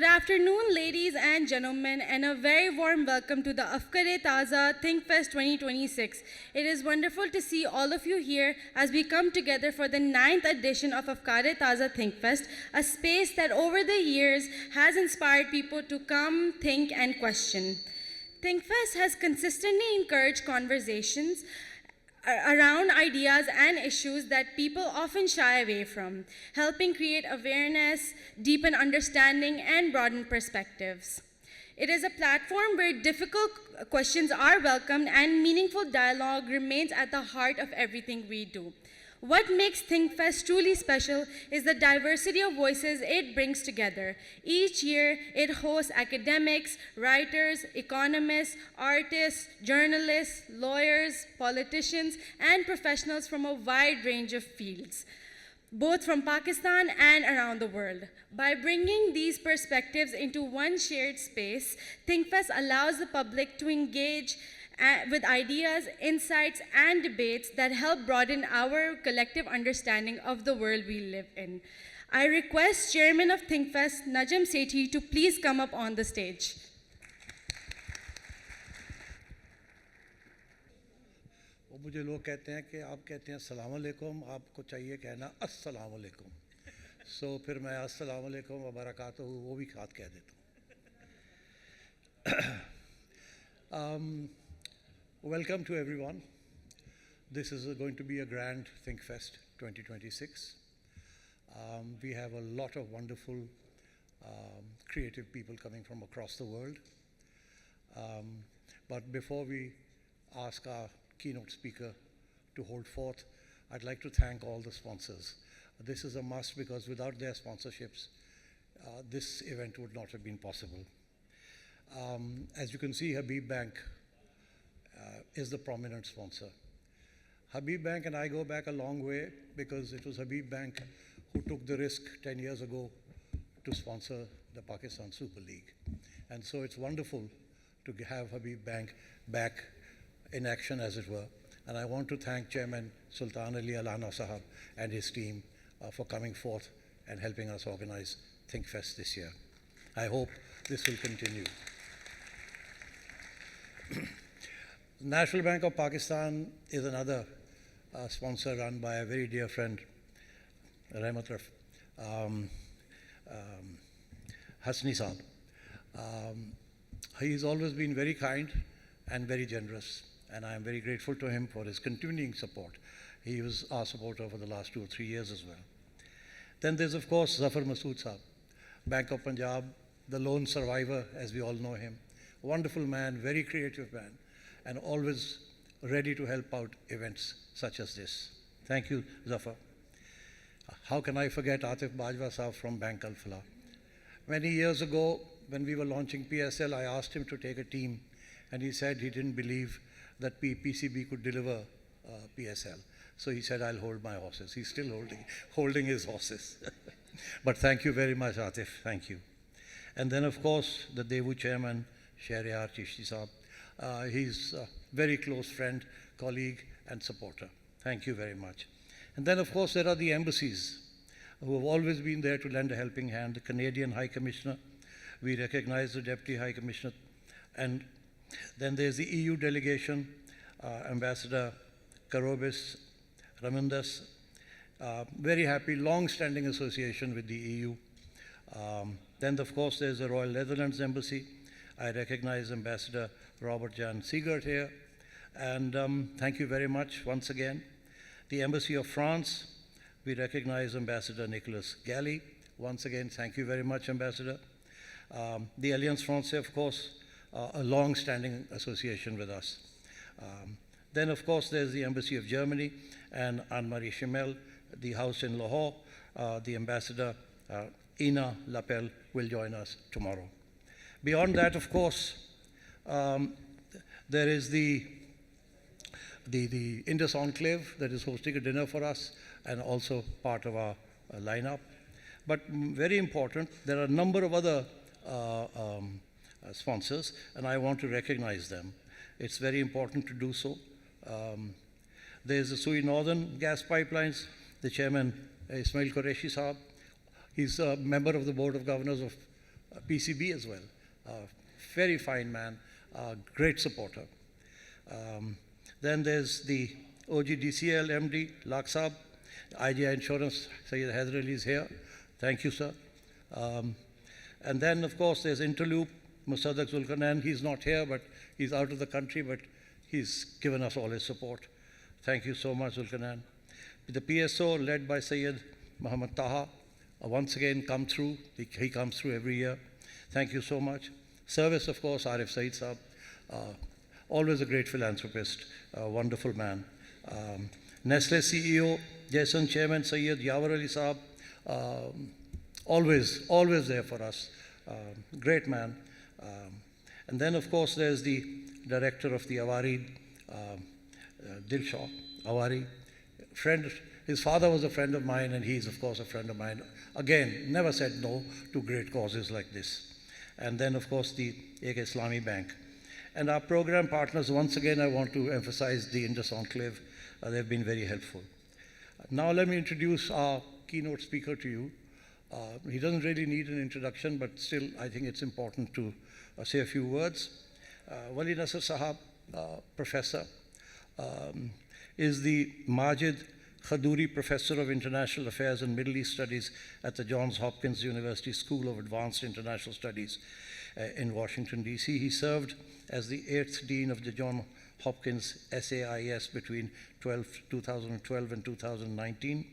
Good afternoon, ladies and gentlemen, and a very warm welcome to the Afkar-e-Taza ThinkFest 2026. It is wonderful to see all of you here as we come together for the 9th edition of Afkar-e-Taza ThinkFest, a space that over the years has inspired people to come, think, and question. ThinkFest has consistently encouraged conversations around ideas and issues that people often shy away from, helping create awareness, deepen understanding, and broaden perspectives. It is a platform where difficult questions are welcomed and meaningful dialogue remains at the heart of everything we do. What makes ThinkFest truly special is the diversity of voices it brings together. Each year, it hosts academics, writers, economists, artists, journalists, lawyers, politicians, and professionals from a wide range of fields, both from Pakistan and around the world. By bringing these perspectives into one shared space, ThinkFest allows the public to engage with ideas, insights, and debates that help broaden our collective understanding of the world we live in. I request Chairman of ThinkFest, Najam Sethi, to please come up on the stage. मुझे लोग कहते हैं कि आप कहते हैं अस्सलाम वालेकुम, आपको चाहिए कहना अस्सलाम वालेकुम. सो फिर मैं अस्सलाम वालेकुम व बरकातहू वो भी साथ कह देता हूँ. Welcome to everyone. This is going to be a grand ThinkFest 2026. We have a lot of wonderful creative people coming from across the world. But before we ask our keynote speaker to hold forth, I'd like to thank all the sponsors. This is a must because without their sponsorships, this event would not have been possible. As you can see, Habib Bank is the prominent sponsor. Habib Bank and I go back a long way because it was Habib Bank who took the risk 10 years ago to sponsor the Pakistan Super League. And so it's wonderful to have Habib Bank back in action, as it were. And I want to thank Chairman Sultan Ali Alana Sahab and his team for coming forth and helping us organize ThinkFest this year. I hope this will continue. National Bank of Pakistan is another sponsor run by a very dear friend, Hasni Saab. He's always been very kind and very generous, and I am very grateful to him for his continuing support. He was our supporter for the last 2 or 3 years as well. Then there's, of course, Zafar Masood Saab, Bank of Punjab, the lone survivor, as we all know him. Wonderful man, very creative man, and always ready to help out events such as this. Thank you, Zafar. How can I forget Atif Bajwa Saab from Bank Al-Falah? Many years ago, when we were launching PSL, I asked him to take a team, and he said he didn't believe that PCB could deliver PSL. So he said, I'll hold my horses. He's still holding his horses. But thank you very much, Atif. Thank you. And then, of course, the Devu chairman, Shahryar Chishti Saab. He's a very close friend, colleague, and supporter. Thank you very much. And then, of course, there are the embassies who have always been there to lend a helping hand. The Canadian High Commissioner, we recognize the Deputy High Commissioner. And then there's the EU delegation, Ambassador Karobis Ramundas. Very happy, long-standing association with the EU. Then, of course, there's the Royal Netherlands Embassy. I recognize Ambassador Robert Jan Siegert here. And thank you very much once again. The Embassy of France, we recognize Ambassador Nicolas Galli. Once again, thank you very much, Ambassador. The Alliance Française, of course, a long-standing association with us. Then, of course, there's the Embassy of Germany and Anne-Marie Chimel, the house in Lahore. The Ambassador Ina Lapel will join us tomorrow. Beyond that, of course, there is the Indus Enclave that is hosting a dinner for us and also part of our lineup. But very important, there are a number of other sponsors, and I want to recognize them. It's very important to do so. There's the Sui Northern Gas Pipelines, the chairman, Ismail Qureshi Saab. He's a member of the Board of Governors of PCB as well. Very fine man, great supporter. Then there's the OGDCL MD, Laksab, IGI Insurance, Sayyid Haider Ali is here. Thank you, sir. And then, of course, there's Interloop, Musaddiq Zulkarnain. He's not here, but he's out of the country, but he's given us all his support. Thank you so much, Zulkarnain. The PSO, led by Sayyid Muhammad Taha, once again come through. He comes through every year. Thank you so much. Service, of course, Arif Saeed Saab, always a great philanthropist, a wonderful man. Nestle CEO, Jason Chairman Sayyid Yawar Ali Saab, always there for us. Great man. And then, of course, there's the director of the Awari, Dilshaw Awari, friend. His father was a friend of mine, and he's, of course, a friend of mine. Again, never said no to great causes like this. And then, of course, the Ek Islami Bank. And our program partners, once again, I want to emphasize the Indus Enclave. They've been very helpful. Now let me introduce our keynote speaker to you. He doesn't really need an introduction, but still I think it's important to say a few words. Wali Nasr Sahab, professor, is the Majid Khadouri Professor of International Affairs and Middle East Studies at the Johns Hopkins University School of Advanced International Studies in Washington, D.C. He served as the 8th Dean of the Johns Hopkins SAIS between 2012 and 2019,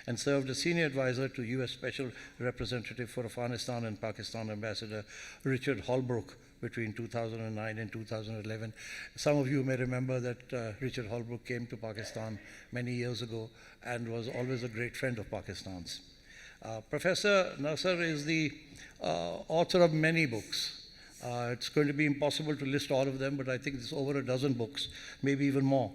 and served as Senior Advisor to U.S. Special Representative for Afghanistan and Pakistan Ambassador Richard Holbrooke between 2009 and 2011. Some of you may remember that Richard Holbrooke came to Pakistan many years ago and was always a great friend of Pakistan's. Professor Nasr is the author of many books. It's going to be impossible to list all of them, but I think it's over a dozen books, maybe even more.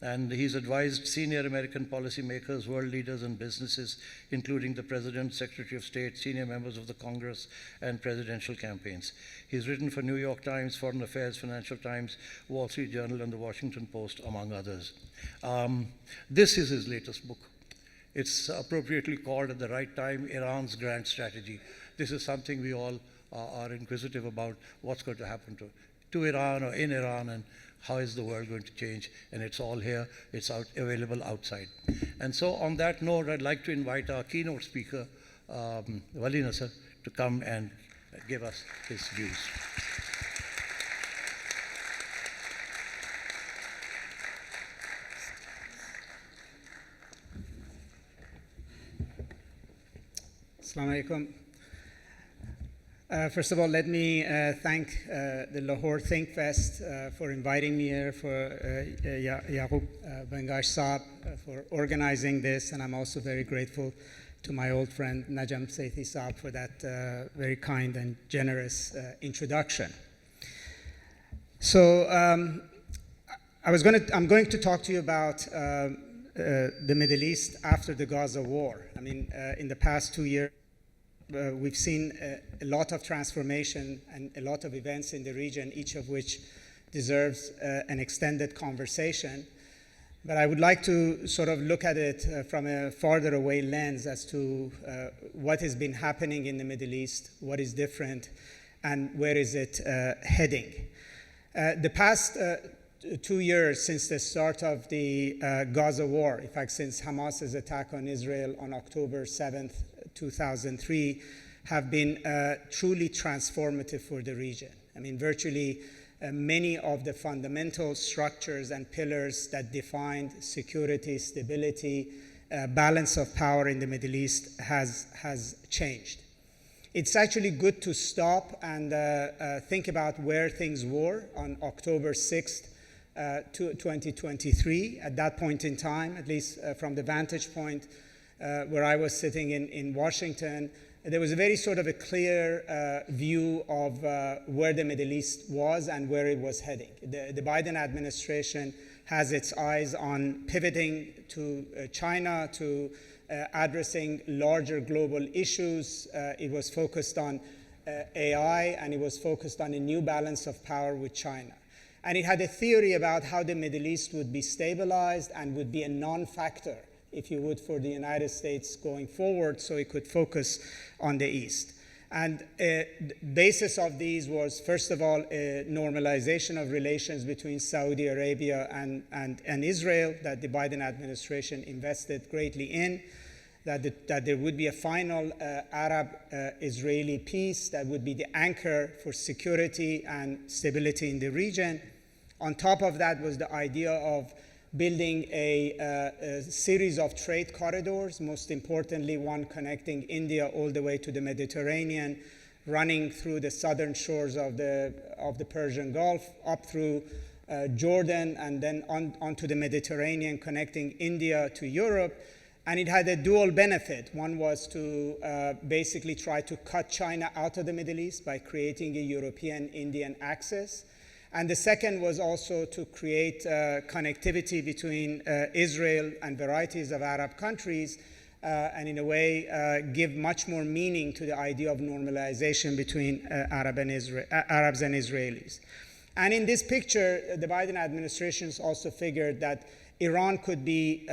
And he's advised senior American policymakers, world leaders, and businesses, including the President, Secretary of State, senior members of the Congress, and presidential campaigns. He's written for New York Times, Foreign Affairs, Financial Times, Wall Street Journal, and the Washington Post, among others. This is his latest book. It's appropriately called, at the right time, Iran's Grand Strategy. This is something we all are inquisitive about, what's going to happen to Iran or in Iran, and how is the world going to change? And it's all here. It's available outside. And so on that note, I'd like to invite our keynote speaker, Wali Nasr, to come and give us his views. Assalamu alaikum. First of all, let me thank the Lahore ThinkFest for inviting me here, for Yaqub Bangash Saab for organizing this, and I'm also very grateful to my old friend Najam Sethi Saab for that very kind and generous introduction. So I'm going to talk to you about the Middle East after the Gaza war. I mean, in the past 2 years, we've seen a lot of transformation and a lot of events in the region, each of which deserves an extended conversation. But I would like to sort of look at it from a farther away lens as to what has been happening in the Middle East, what is different, and where is it heading. The past 2 years since the start of the Gaza war, in fact, since Hamas's attack on Israel on October 7th, 2003, have been truly transformative for the region. I mean, virtually many of the fundamental structures and pillars that defined security, stability, balance of power in the Middle East has changed. It's actually good to stop and think about where things were on October 6th, 2023. At that point in time, at least from the vantage point where I was sitting in Washington, there was a very sort of a clear view of where the Middle East was and where it was heading. The Biden administration has its eyes on pivoting to China, to addressing larger global issues. It was focused on AI, and it was focused on a new balance of power with China. And it had a theory about how the Middle East would be stabilized and would be a non-factor, if you would, for the United States going forward, so it could focus on the East. And the basis of these was, first of all, a normalization of relations between Saudi Arabia and Israel that the Biden administration invested greatly in, that there would be a final Arab-Israeli peace that would be the anchor for security and stability in the region. On top of that was the idea of building a series of trade corridors, most importantly one connecting India all the way to the Mediterranean, running through the southern shores of the Persian Gulf, up through Jordan, and then onto the Mediterranean, connecting India to Europe. And it had a dual benefit. One was to basically try to cut China out of the Middle East by creating a European-Indian axis. And the second was also to create connectivity between Israel and varieties of Arab countries, and in a way give much more meaning to the idea of normalization between Arabs and Israelis. And in this picture, the Biden administration also figured that Iran could be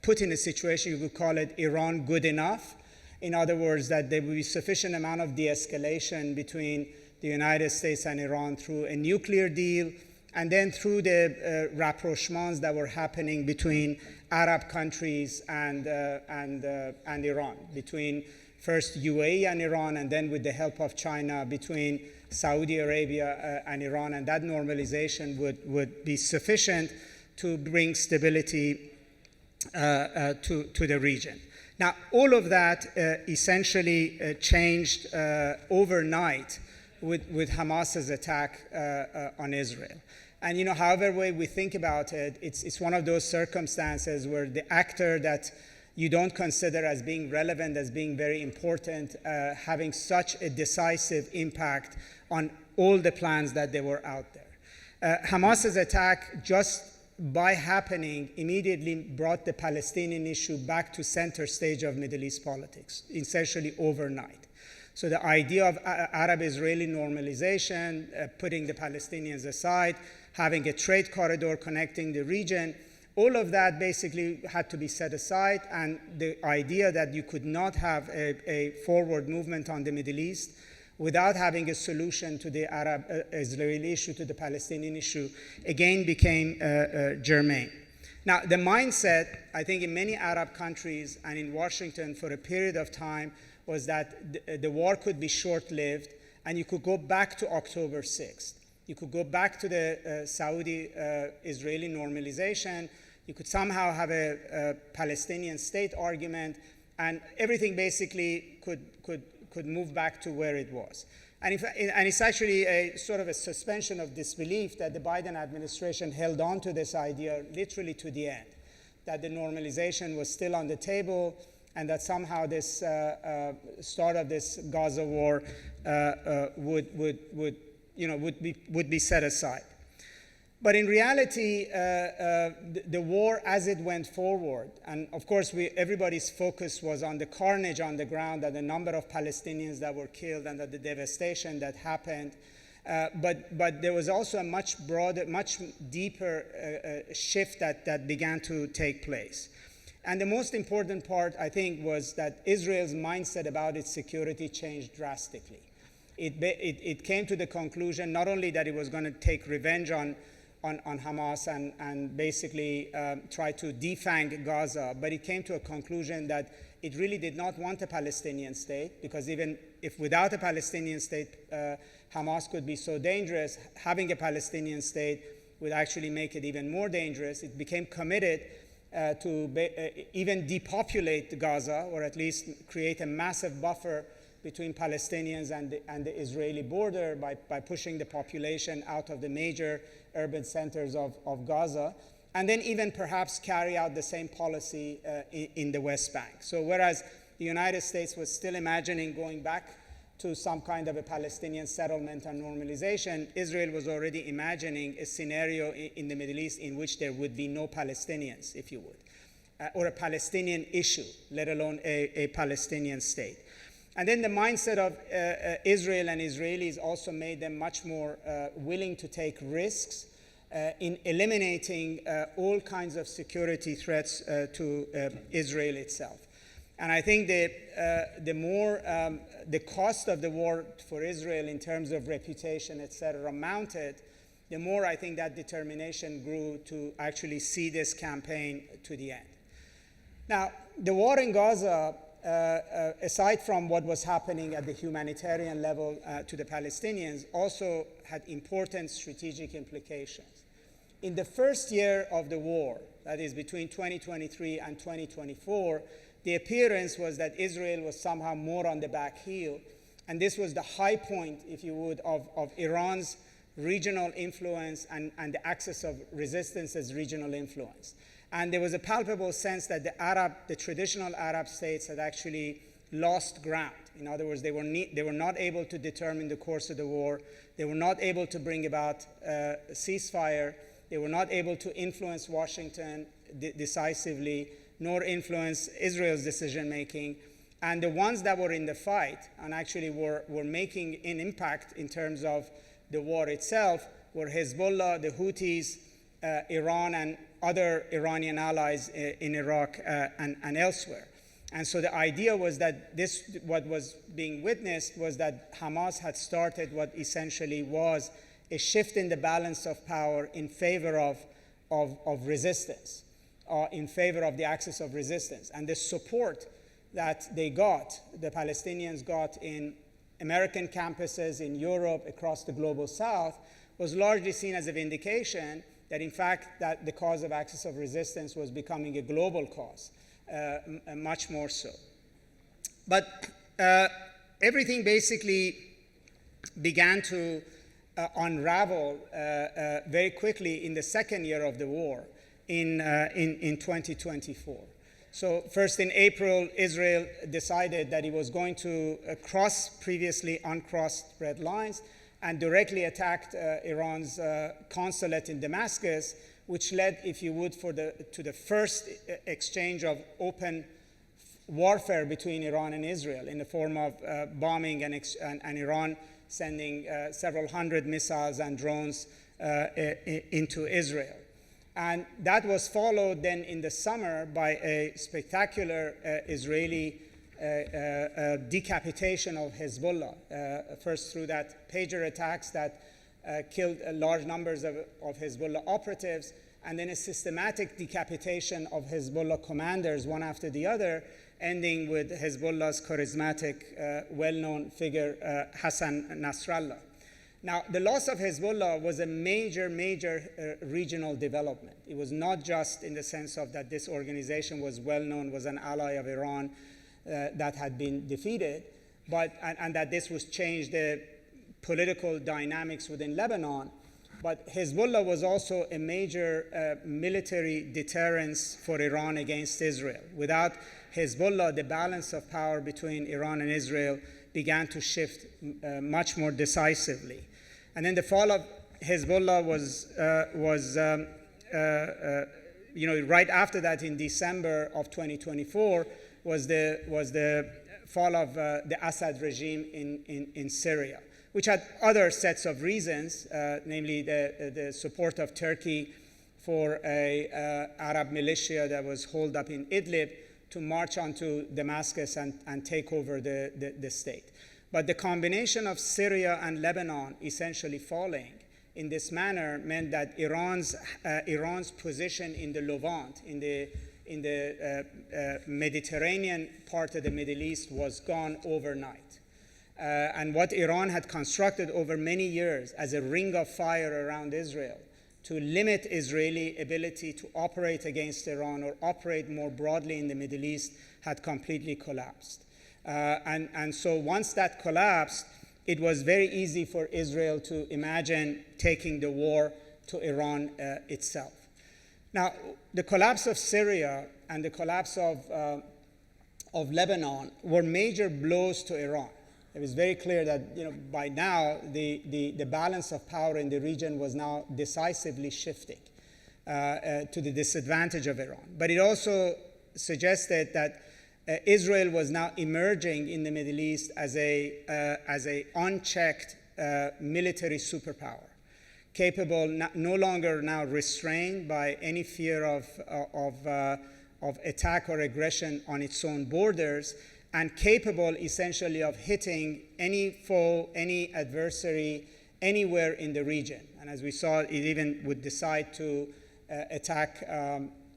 put in a situation, you could call it Iran good enough. In other words, that there would be sufficient amount of de-escalation between the United States and Iran through a nuclear deal, and then through the rapprochements that were happening between Arab countries and Iran, between first UAE and Iran, and then with the help of China, between Saudi Arabia and Iran, and that normalization would be sufficient to bring stability to the region. Now, all of that essentially changed overnight with Hamas's attack on Israel. And however way we think about it, it's one of those circumstances where the actor that you don't consider as being relevant, as being very important, having such a decisive impact on all the plans that they were out there. Hamas's attack, just by happening, immediately brought the Palestinian issue back to center stage of Middle East politics, essentially overnight. So the idea of Arab-Israeli normalization, putting the Palestinians aside, having a trade corridor connecting the region, all of that basically had to be set aside, and the idea that you could not have a forward movement on the Middle East without having a solution to the Arab-Israeli issue, to the Palestinian issue, again became germane. Now, the mindset, I think, in many Arab countries and in Washington for a period of time was that the war could be short-lived, and you could go back to October 6th. You could go back to the Saudi-Israeli normalization. You could somehow have a Palestinian state argument, and everything basically could move back to where it was. And it's actually a sort of a suspension of disbelief that the Biden administration held on to this idea literally to the end, that the normalization was still on the table, and that somehow this start of this Gaza war would be set aside. But in reality, the war as it went forward, and of course everybody's focus was on the carnage on the ground, and the number of Palestinians that were killed, and the devastation that happened. But there was also a much broader, much deeper shift that began to take place. And the most important part, I think, was that Israel's mindset about its security changed drastically. It came to the conclusion not only that it was going to take revenge on Hamas and basically try to defang Gaza, but it came to a conclusion that it really did not want a Palestinian state, because even if without a Palestinian state, Hamas could be so dangerous, having a Palestinian state would actually make it even more dangerous. It became committed to even depopulate Gaza, or at least create a massive buffer between Palestinians and the Israeli border by pushing the population out of the major urban centers of Gaza, and then even perhaps carry out the same policy in the West Bank. So whereas the United States was still imagining going back to some kind of a Palestinian settlement and normalization, Israel was already imagining a scenario in the Middle East in which there would be no Palestinians, if you would, or a Palestinian issue, let alone a Palestinian state. And then the mindset of Israel and Israelis also made them much more willing to take risks in eliminating all kinds of security threats to Israel itself. And I think the more the cost of the war for Israel in terms of reputation, et cetera, mounted, the more I think that determination grew to actually see this campaign to the end. Now, the war in Gaza, aside from what was happening at the humanitarian level to the Palestinians, also had important strategic implications. In the first year of the war, that is between 2023 and 2024, the appearance was that Israel was somehow more on the back heel, and this was the high point, if you would, of Iran's regional influence and the axis of resistance as regional influence. And there was a palpable sense that the traditional Arab states had actually lost ground. In other words, they were not able to determine the course of the war. They were not able to bring about a ceasefire. They were not able to influence Washington decisively, nor influence Israel's decision-making. And the ones that were in the fight and actually were making an impact in terms of the war itself were Hezbollah, the Houthis, Iran, and other Iranian allies in Iraq and elsewhere. And so the idea was that what was being witnessed was that Hamas had started what essentially was a shift in the balance of power in favor of resistance, in favor of the axis of resistance. And the support that the Palestinians got in American campuses, in Europe, across the global south, was largely seen as a vindication that in fact that the cause of axis of resistance was becoming a global cause, much more so. But everything basically began to unravel very quickly in the second year of the war in 2024. So first in April, Israel decided that it was going to cross previously uncrossed red lines and directly attacked Iran's consulate in Damascus, which led, if you would, to the first exchange of open warfare between Iran and Israel in the form of bombing and Iran sending several hundred missiles and drones into Israel. And that was followed then in the summer by a spectacular Israeli decapitation of Hezbollah, first through that pager attacks that killed large numbers of Hezbollah operatives, and then a systematic decapitation of Hezbollah commanders, one after the other, ending with Hezbollah's charismatic, well-known figure, Hassan Nasrallah. Now, the loss of Hezbollah was a major regional development. It was not just in the sense of that this organization was well-known, was an ally of Iran that had been defeated, and that this was changed the political dynamics within Lebanon. But Hezbollah was also a major military deterrence for Iran against Israel. Without Hezbollah, the balance of power between Iran and Israel began to shift much more decisively. And then the fall of Hezbollah was right after that, in December of 2024, was the fall of the Assad regime in Syria, which had other sets of reasons, namely the support of Turkey for a Arab militia that was holed up in Idlib to march onto Damascus and take over the state. But the combination of Syria and Lebanon essentially falling in this manner meant that Iran's position in the Levant, in the Mediterranean part of the Middle East, was gone overnight. And what Iran had constructed over many years as a ring of fire around Israel to limit Israeli ability to operate against Iran or operate more broadly in the Middle East had completely collapsed. And so once that collapsed, it was very easy for Israel to imagine taking the war to Iran itself. Now, the collapse of Syria and the collapse of Lebanon were major blows to Iran. It was very clear that by now the balance of power in the region was now decisively shifting to the disadvantage of Iran. But it also suggested that Israel was now emerging in the Middle East as a unchecked military superpower, capable no longer now restrained by any fear of attack or aggression on its own borders, and capable essentially of hitting any foe, any adversary, anywhere in the region. And as we saw, it even would decide to attack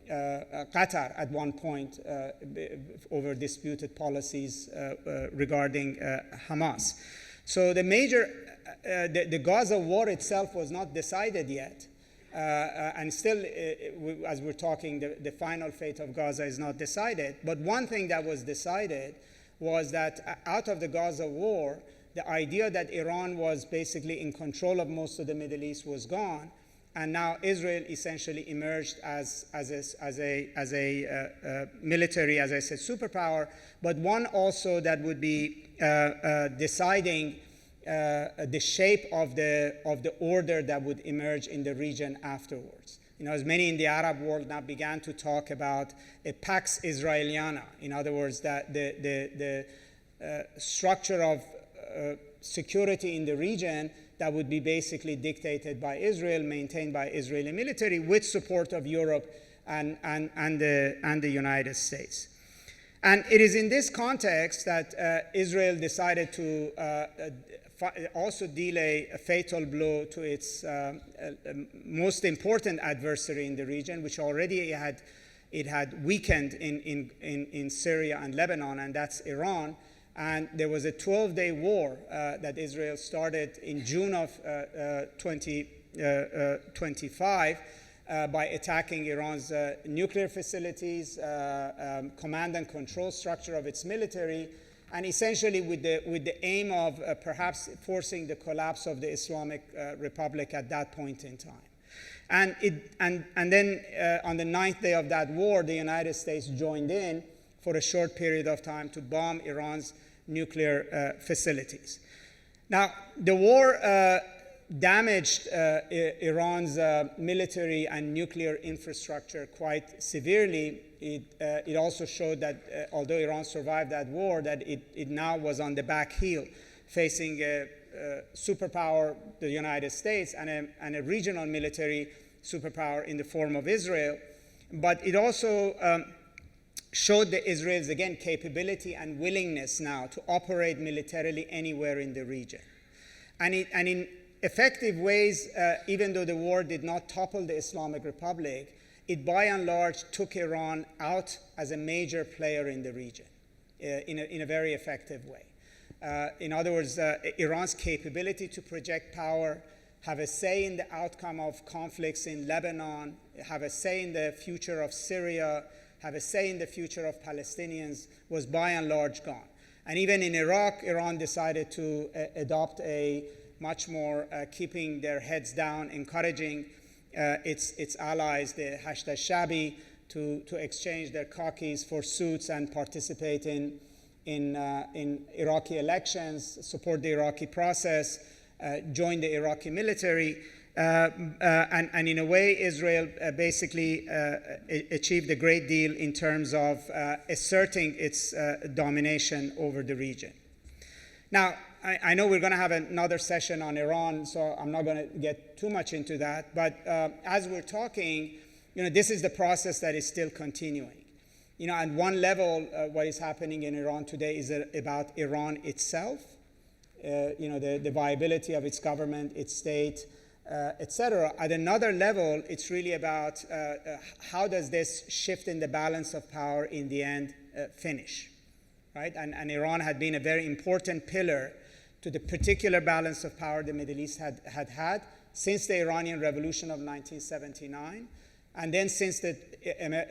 Qatar at one point over disputed policies regarding Hamas. So the the Gaza war itself was not decided yet. And still, as we're talking, the final fate of Gaza is not decided. But one thing that was decided was that out of the Gaza war, the idea that Iran was basically in control of most of the Middle East was gone. And now Israel essentially emerged as a military, as I said, superpower, but one also that would be deciding the shape of the order that would emerge in the region afterwards. As many in the Arab world now began to talk about a Pax Israeliana, in other words, that the structure of security in the region that would be basically dictated by Israel, maintained by Israeli military, with support of Europe and the United States. And it is in this context that Israel decided to also deal a fatal blow to its most important adversary in the region, which already it had weakened in Syria and Lebanon, and that's Iran. And there was a 12-day war that Israel started in June of 2025 by attacking Iran's nuclear facilities, command and control structure of its military, and essentially with the aim of perhaps forcing the collapse of the Islamic Republic at that point in time. And then on the 9th day of that war, the United States joined in for a short period of time to bomb Iran's nuclear facilities. Now, the war damaged Iran's military and nuclear infrastructure quite severely. It also showed that although Iran survived that war, that it now was on the back heel, facing a superpower, the United States, and a regional military superpower in the form of Israel. But it also showed the Israel's, again, capability and willingness now to operate militarily anywhere in the region. And in effective ways, even though the war did not topple the Islamic Republic, it by and large took Iran out as a major player in the region in a very effective way. In other words, Iran's capability to project power, have a say in the outcome of conflicts in Lebanon, have a say in the future of Syria, have a say in the future of Palestinians, was by and large gone. And even in Iraq, Iran decided to adopt a much more keeping their heads down, encouraging its allies, the Hashd al-Shabi, to exchange their khakis for suits and participate in Iraqi elections, support the Iraqi process, join the Iraqi military. And in a way, Israel basically achieved a great deal in terms of asserting its domination over the region. Now, I know we're going to have another session on Iran, so I'm not going to get too much into that. But as we're talking, this is the process that is still continuing. At one level, what is happening in Iran today is about Iran itself, the viability of its government, its state, etc. At another level, it's really about how does this shift in the balance of power in the end finish, right? And Iran had been a very important pillar to the particular balance of power the Middle East had since the Iranian Revolution of 1979, and then since the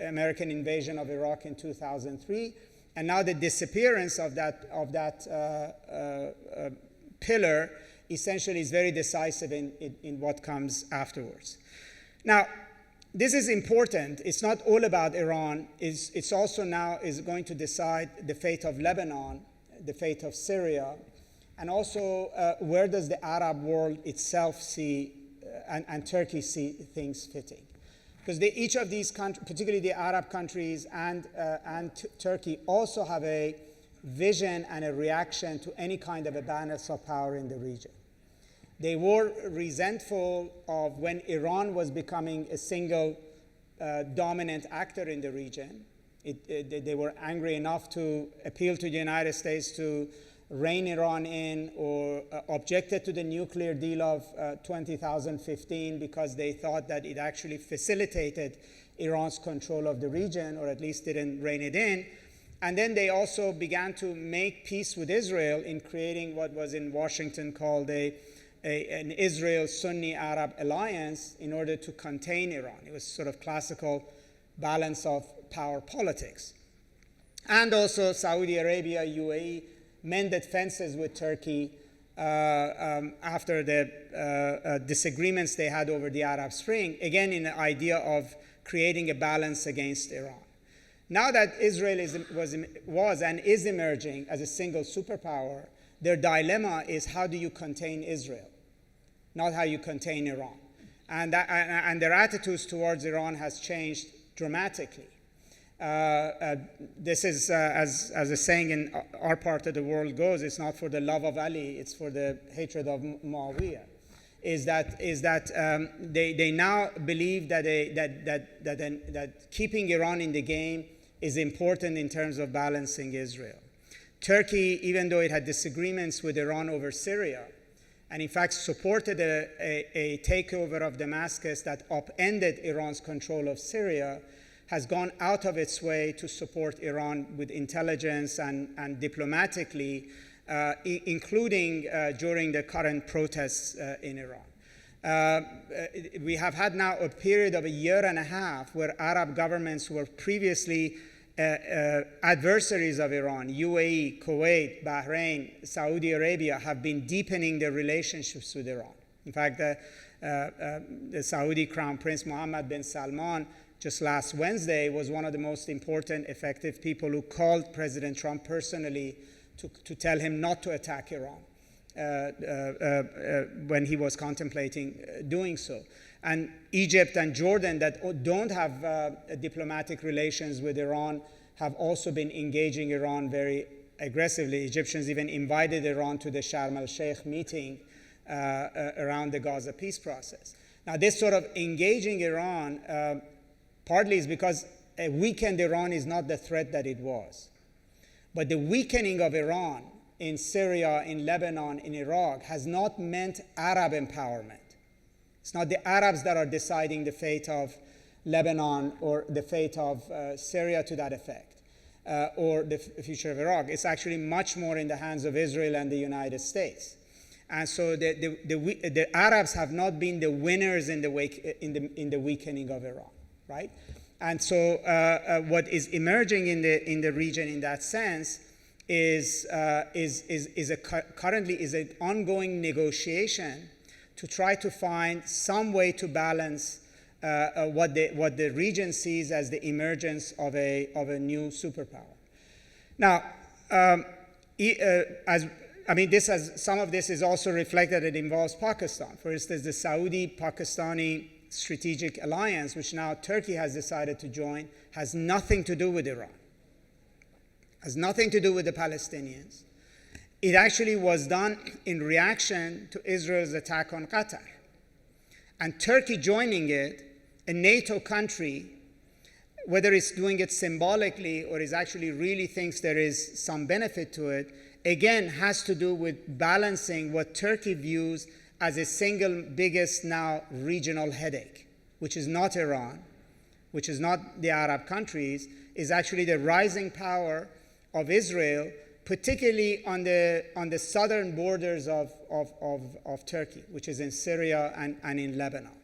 American invasion of Iraq in 2003, and now the disappearance of that pillar essentially is very decisive in what comes afterwards. Now, this is important. It's not all about Iran. It's also now is going to decide the fate of Lebanon, the fate of Syria, and also where does the Arab world itself see and Turkey see things fitting. Because each of these countries, particularly the Arab countries and Turkey, also have a vision and a reaction to any kind of a balance of power in the region. They were resentful of when Iran was becoming a single dominant actor in the region, They were angry enough to appeal to the United States to rein Iran in, or objected to the nuclear deal of 2015 because they thought that it actually facilitated Iran's control of the region, or at least didn't rein it in. And then they also began to make peace with Israel in creating what was in Washington called an Israel-Sunni Arab alliance in order to contain Iran. It was sort of classical balance of power politics. And also Saudi Arabia, UAE, mended fences with Turkey after the disagreements they had over the Arab Spring, again in the idea of creating a balance against Iran. Now that Israel was and is emerging as a single superpower, their dilemma is how do you contain Israel, not how you contain Iran. And their attitudes towards Iran has changed dramatically. This is, as a saying in our part of the world goes, it's not for the love of Ali, it's for the hatred of Muawiyah. Is that they now believe that keeping Iran in the game is important in terms of balancing Israel. Turkey, even though it had disagreements with Iran over Syria, and in fact supported a takeover of Damascus that upended Iran's control of Syria, has gone out of its way to support Iran with intelligence and diplomatically, including during the current protests in Iran. We have had now a period of a year and a half where Arab governments who were previously adversaries of Iran, UAE, Kuwait, Bahrain, Saudi Arabia, have been deepening their relationships with Iran. In fact, the Saudi Crown Prince Mohammed bin Salman just last Wednesday was one of the most important, effective people who called President Trump personally to tell him not to attack Iran when he was contemplating doing so. And Egypt and Jordan, that don't have diplomatic relations with Iran, have also been engaging Iran very aggressively. Egyptians even invited Iran to the Sharm el-Sheikh meeting around the Gaza peace process. Now, this sort of engaging Iran partly is because a weakened Iran is not the threat that it was. But the weakening of Iran in Syria, in Lebanon, in Iraq has not meant Arab empowerment. It's not the Arabs that are deciding the fate of Lebanon or the fate of Syria to that effect, or the future of Iraq. It's actually much more in the hands of Israel and the United States. And so the Arabs have not been the winners in the weakening of Iran. Right, and so what is emerging in the region in that sense is currently an ongoing negotiation to try to find some way to balance what the region sees as the emergence of a new superpower. Now, some of this is also reflected. It involves Pakistan. For instance, the Saudi-Pakistani strategic alliance, which now Turkey has decided to join, has nothing to do with Iran, has nothing to do with the Palestinians. It actually was done in reaction to Israel's attack on Qatar. And Turkey joining it, a NATO country, whether it's doing it symbolically or is actually really thinks there is some benefit to it, again has to do with balancing what Turkey views as a single biggest now regional headache, which is not Iran, which is not the Arab countries, is actually the rising power of Israel, particularly on the southern borders of Turkey, which is in Syria and in Lebanon,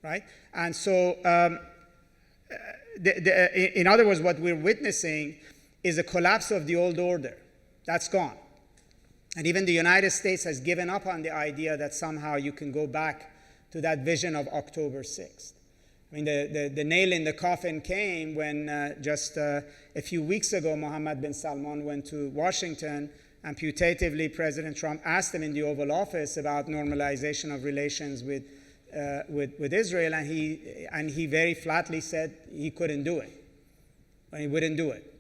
right? And so, in other words, what we're witnessing is a collapse of the old order. That's gone. And even the United States has given up on the idea that somehow you can go back to that vision of October 6th. I mean, the nail in the coffin came when just a few weeks ago, Mohammed bin Salman went to Washington, and putatively President Trump asked him in the Oval Office about normalization of relations with Israel, and he very flatly said he couldn't do it, and he wouldn't do it,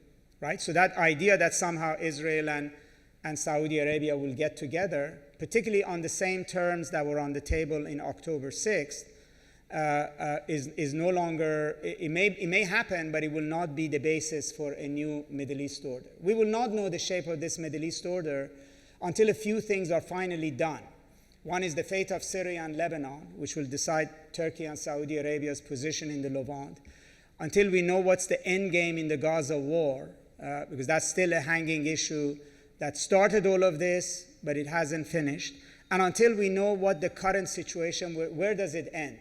right? So that idea that somehow Israel and Saudi Arabia will get together, particularly on the same terms that were on the table in October 6th, is no longer, it may happen, but it will not be the basis for a new Middle East order. We will not know the shape of this Middle East order until a few things are finally done. One is the fate of Syria and Lebanon, which will decide Turkey and Saudi Arabia's position in the Levant. Until we know what's the end game in the Gaza war, because that's still a hanging issue that started all of this, but it hasn't finished. And until we know what the current situation, where does it end?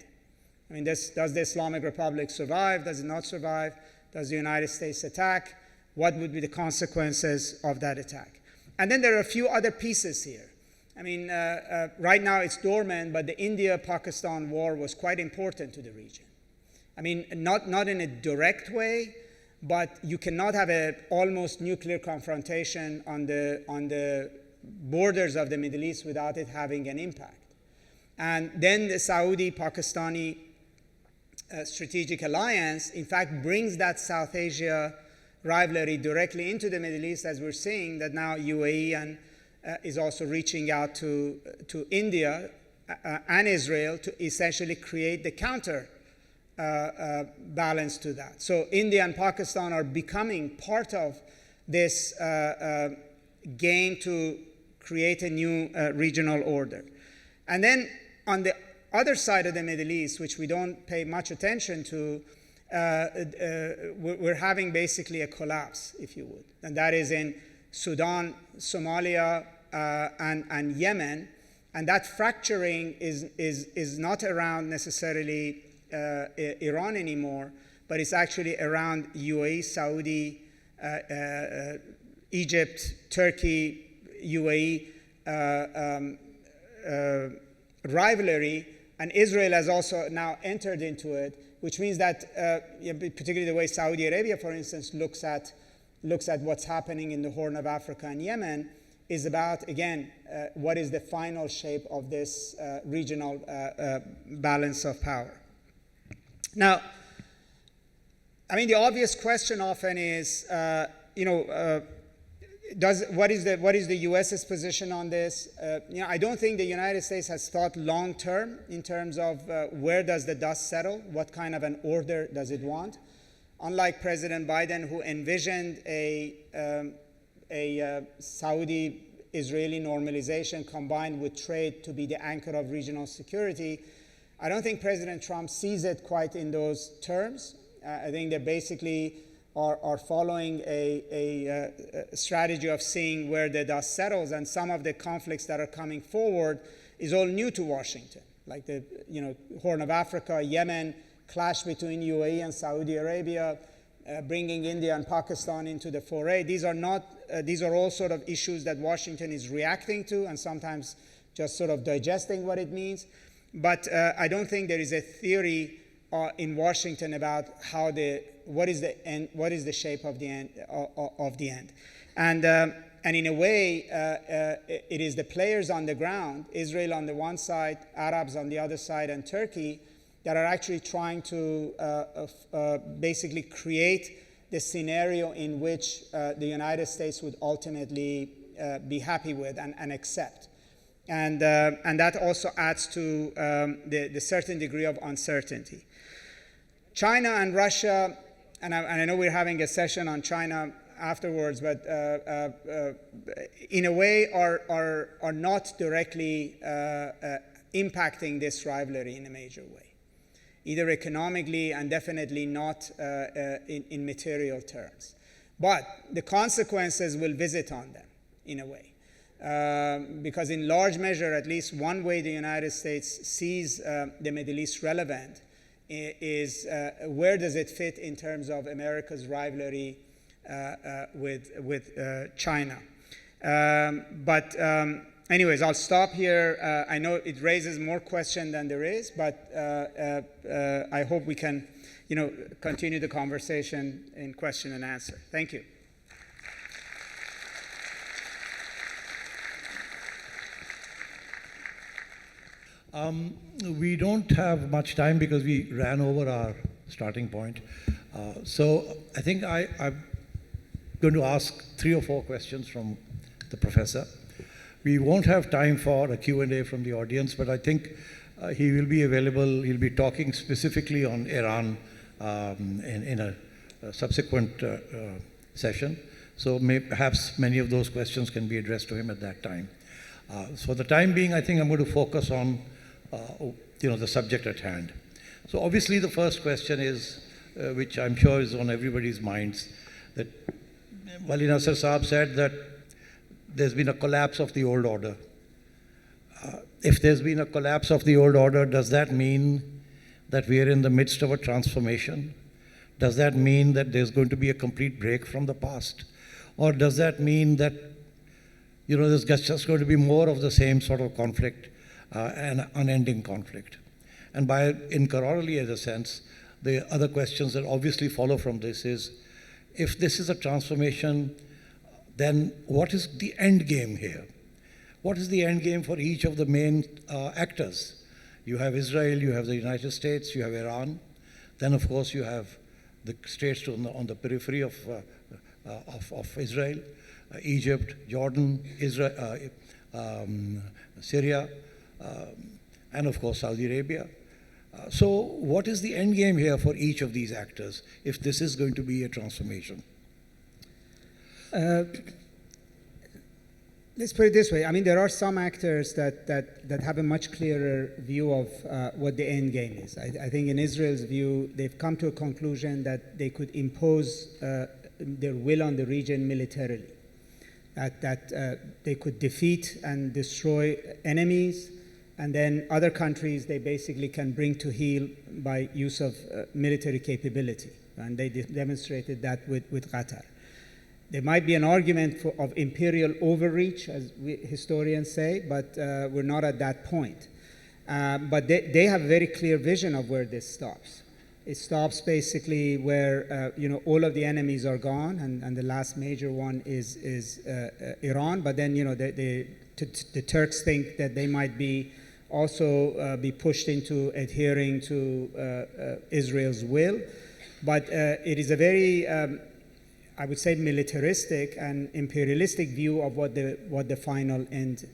I mean, does the Islamic Republic survive? Does it not survive? Does the United States attack? What would be the consequences of that attack? And then there are a few other pieces here. I mean, right now it's dormant, but the India-Pakistan war was quite important to the region. I mean, not in a direct way, but you cannot have an almost nuclear confrontation on the borders of the Middle East without it having an impact. And then the Saudi-Pakistani strategic alliance, in fact, brings that South Asia rivalry directly into the Middle East, as we're seeing that now UAE is also reaching out to India and Israel to essentially create the counter balance to that. So India and Pakistan are becoming part of this game to create a new regional order. And then on the other side of the Middle East, which we don't pay much attention to, we're having basically a collapse, if you would. And that is in Sudan, Somalia, and Yemen. And that fracturing is not around necessarily Iran anymore, but it's actually around UAE, Saudi, Egypt, Turkey, UAE rivalry. And Israel has also now entered into it, which means that, particularly the way Saudi Arabia, for instance, looks at what's happening in the Horn of Africa and Yemen, is about, again, what is the final shape of this regional balance of power. Now, I mean, the obvious question often is, what is the U.S.'s position on this? I don't think the United States has thought long term in terms of where does the dust settle, what kind of an order does it want. Unlike President Biden, who envisioned a Saudi-Israeli normalization combined with trade to be the anchor of regional security, I don't think President Trump sees it quite in those terms. I think they basically are following a strategy of seeing where the dust settles, and some of the conflicts that are coming forward is all new to Washington, like the Horn of Africa, Yemen, clash between UAE and Saudi Arabia, bringing India and Pakistan into the foray. These are all sort of issues that Washington is reacting to and sometimes just sort of digesting what it means. But I don't think there is a theory in Washington about what is the shape of the end. And in a way, it is the players on the ground, Israel on the one side, Arabs on the other side, and Turkey, that are actually trying to basically create the scenario in which the United States would ultimately be happy with and accept. And that also adds to the certain degree of uncertainty. China and Russia, and I know we're having a session on China afterwards, but in a way are not directly impacting this rivalry in a major way, either economically and definitely not in material terms. But the consequences will visit on them in a way. Because in large measure, at least one way the United States sees the Middle East relevant is where does it fit in terms of America's rivalry with China. Anyways, I'll stop here. I know it raises more questions than there is, but I hope we can, continue the conversation in question and answer. Thank you. We don't have much time because we ran over our starting point. So I think I'm going to ask 3 or 4 questions from the professor. We won't have time for a Q&A from the audience, but I think He will be available. He'll be talking specifically on Iran in a subsequent session. So perhaps many of those questions can be addressed to him at that time. For the time being, I think I'm going to focus on the subject at hand. So obviously the first question is, which I'm sure is on everybody's minds, that Wali Nasr Saab said that there's been a collapse of the old order. If there's been a collapse of the old order, does that mean that we are in the midst of a transformation? Does that mean that there's going to be a complete break from the past? Or does that mean that there's just going to be more of the same sort of conflict, an unending conflict? And in corollary, as a sense, the other questions that obviously follow from this is, if this is a transformation, then what is the end game here? What is the end game for each of the main actors? You have Israel, you have the United States, you have Iran. Then, of course, you have the states on the periphery of Israel, Egypt, Jordan, Israel, Syria, and, of course, Saudi Arabia. So what is the end game here for each of these actors if this is going to be a transformation? Let's put it this way. I mean, there are some actors that have a much clearer view of what the end game is. I think in Israel's view, they've come to a conclusion that they could impose their will on the region militarily, that they could defeat and destroy enemies, and then other countries they basically can bring to heel by use of military capability. And they demonstrated that with Qatar. There might be an argument of imperial overreach, as historians say, but we're not at that point. But they have a very clear vision of where this stops. It stops basically where all of the enemies are gone, and the last major one is Iran. But then the Turks think that they might be also be pushed into adhering to Israel's will. But it is a very I would say militaristic and imperialistic view of what the final end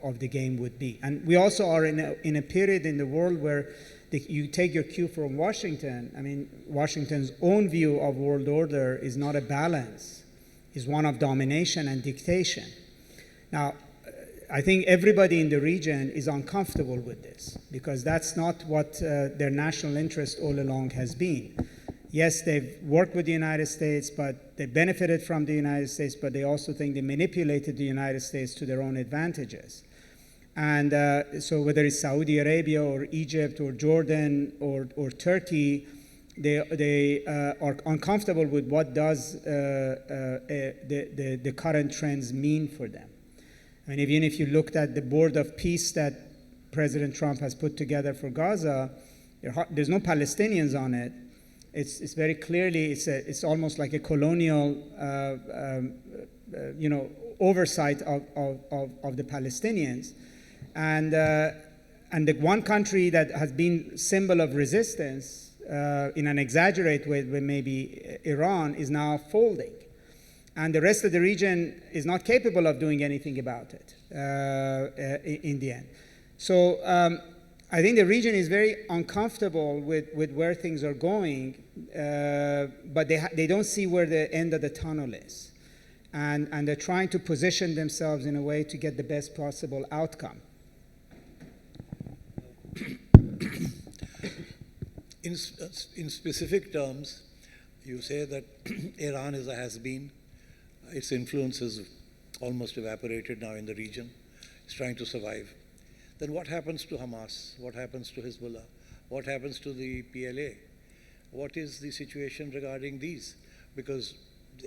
of the game would be. And we also are in a period in the world where you take your cue from Washington. I mean, Washington's own view of world order is not a balance, is one of domination and dictation. Now, I think everybody in the region is uncomfortable with this because that's not what their national interest all along has been. Yes, they've worked with the United States, but they benefited from the United States, but they also think they manipulated the United States to their own advantages. And so whether it's Saudi Arabia or Egypt or Jordan or Turkey, they are uncomfortable with what does the current trends mean for them. I mean, even if you looked at the board of peace that President Trump has put together for Gaza, there's no Palestinians on it. It's very clearly, it's almost like a colonial, oversight of the Palestinians. And the one country that has been symbol of resistance, in an exaggerated way, maybe Iran, is now folding. And the rest of the region is not capable of doing anything about it in the end. So I think the region is very uncomfortable with where things are going, but they don't see where the end of the tunnel is. And they're trying to position themselves in a way to get the best possible outcome. In specific terms, you say that Iran is a has-been. Its influence is almost evaporated now in the region. It's trying to survive. Then what happens to Hamas? What happens to Hezbollah? What happens to the PLA? What is the situation regarding these? Because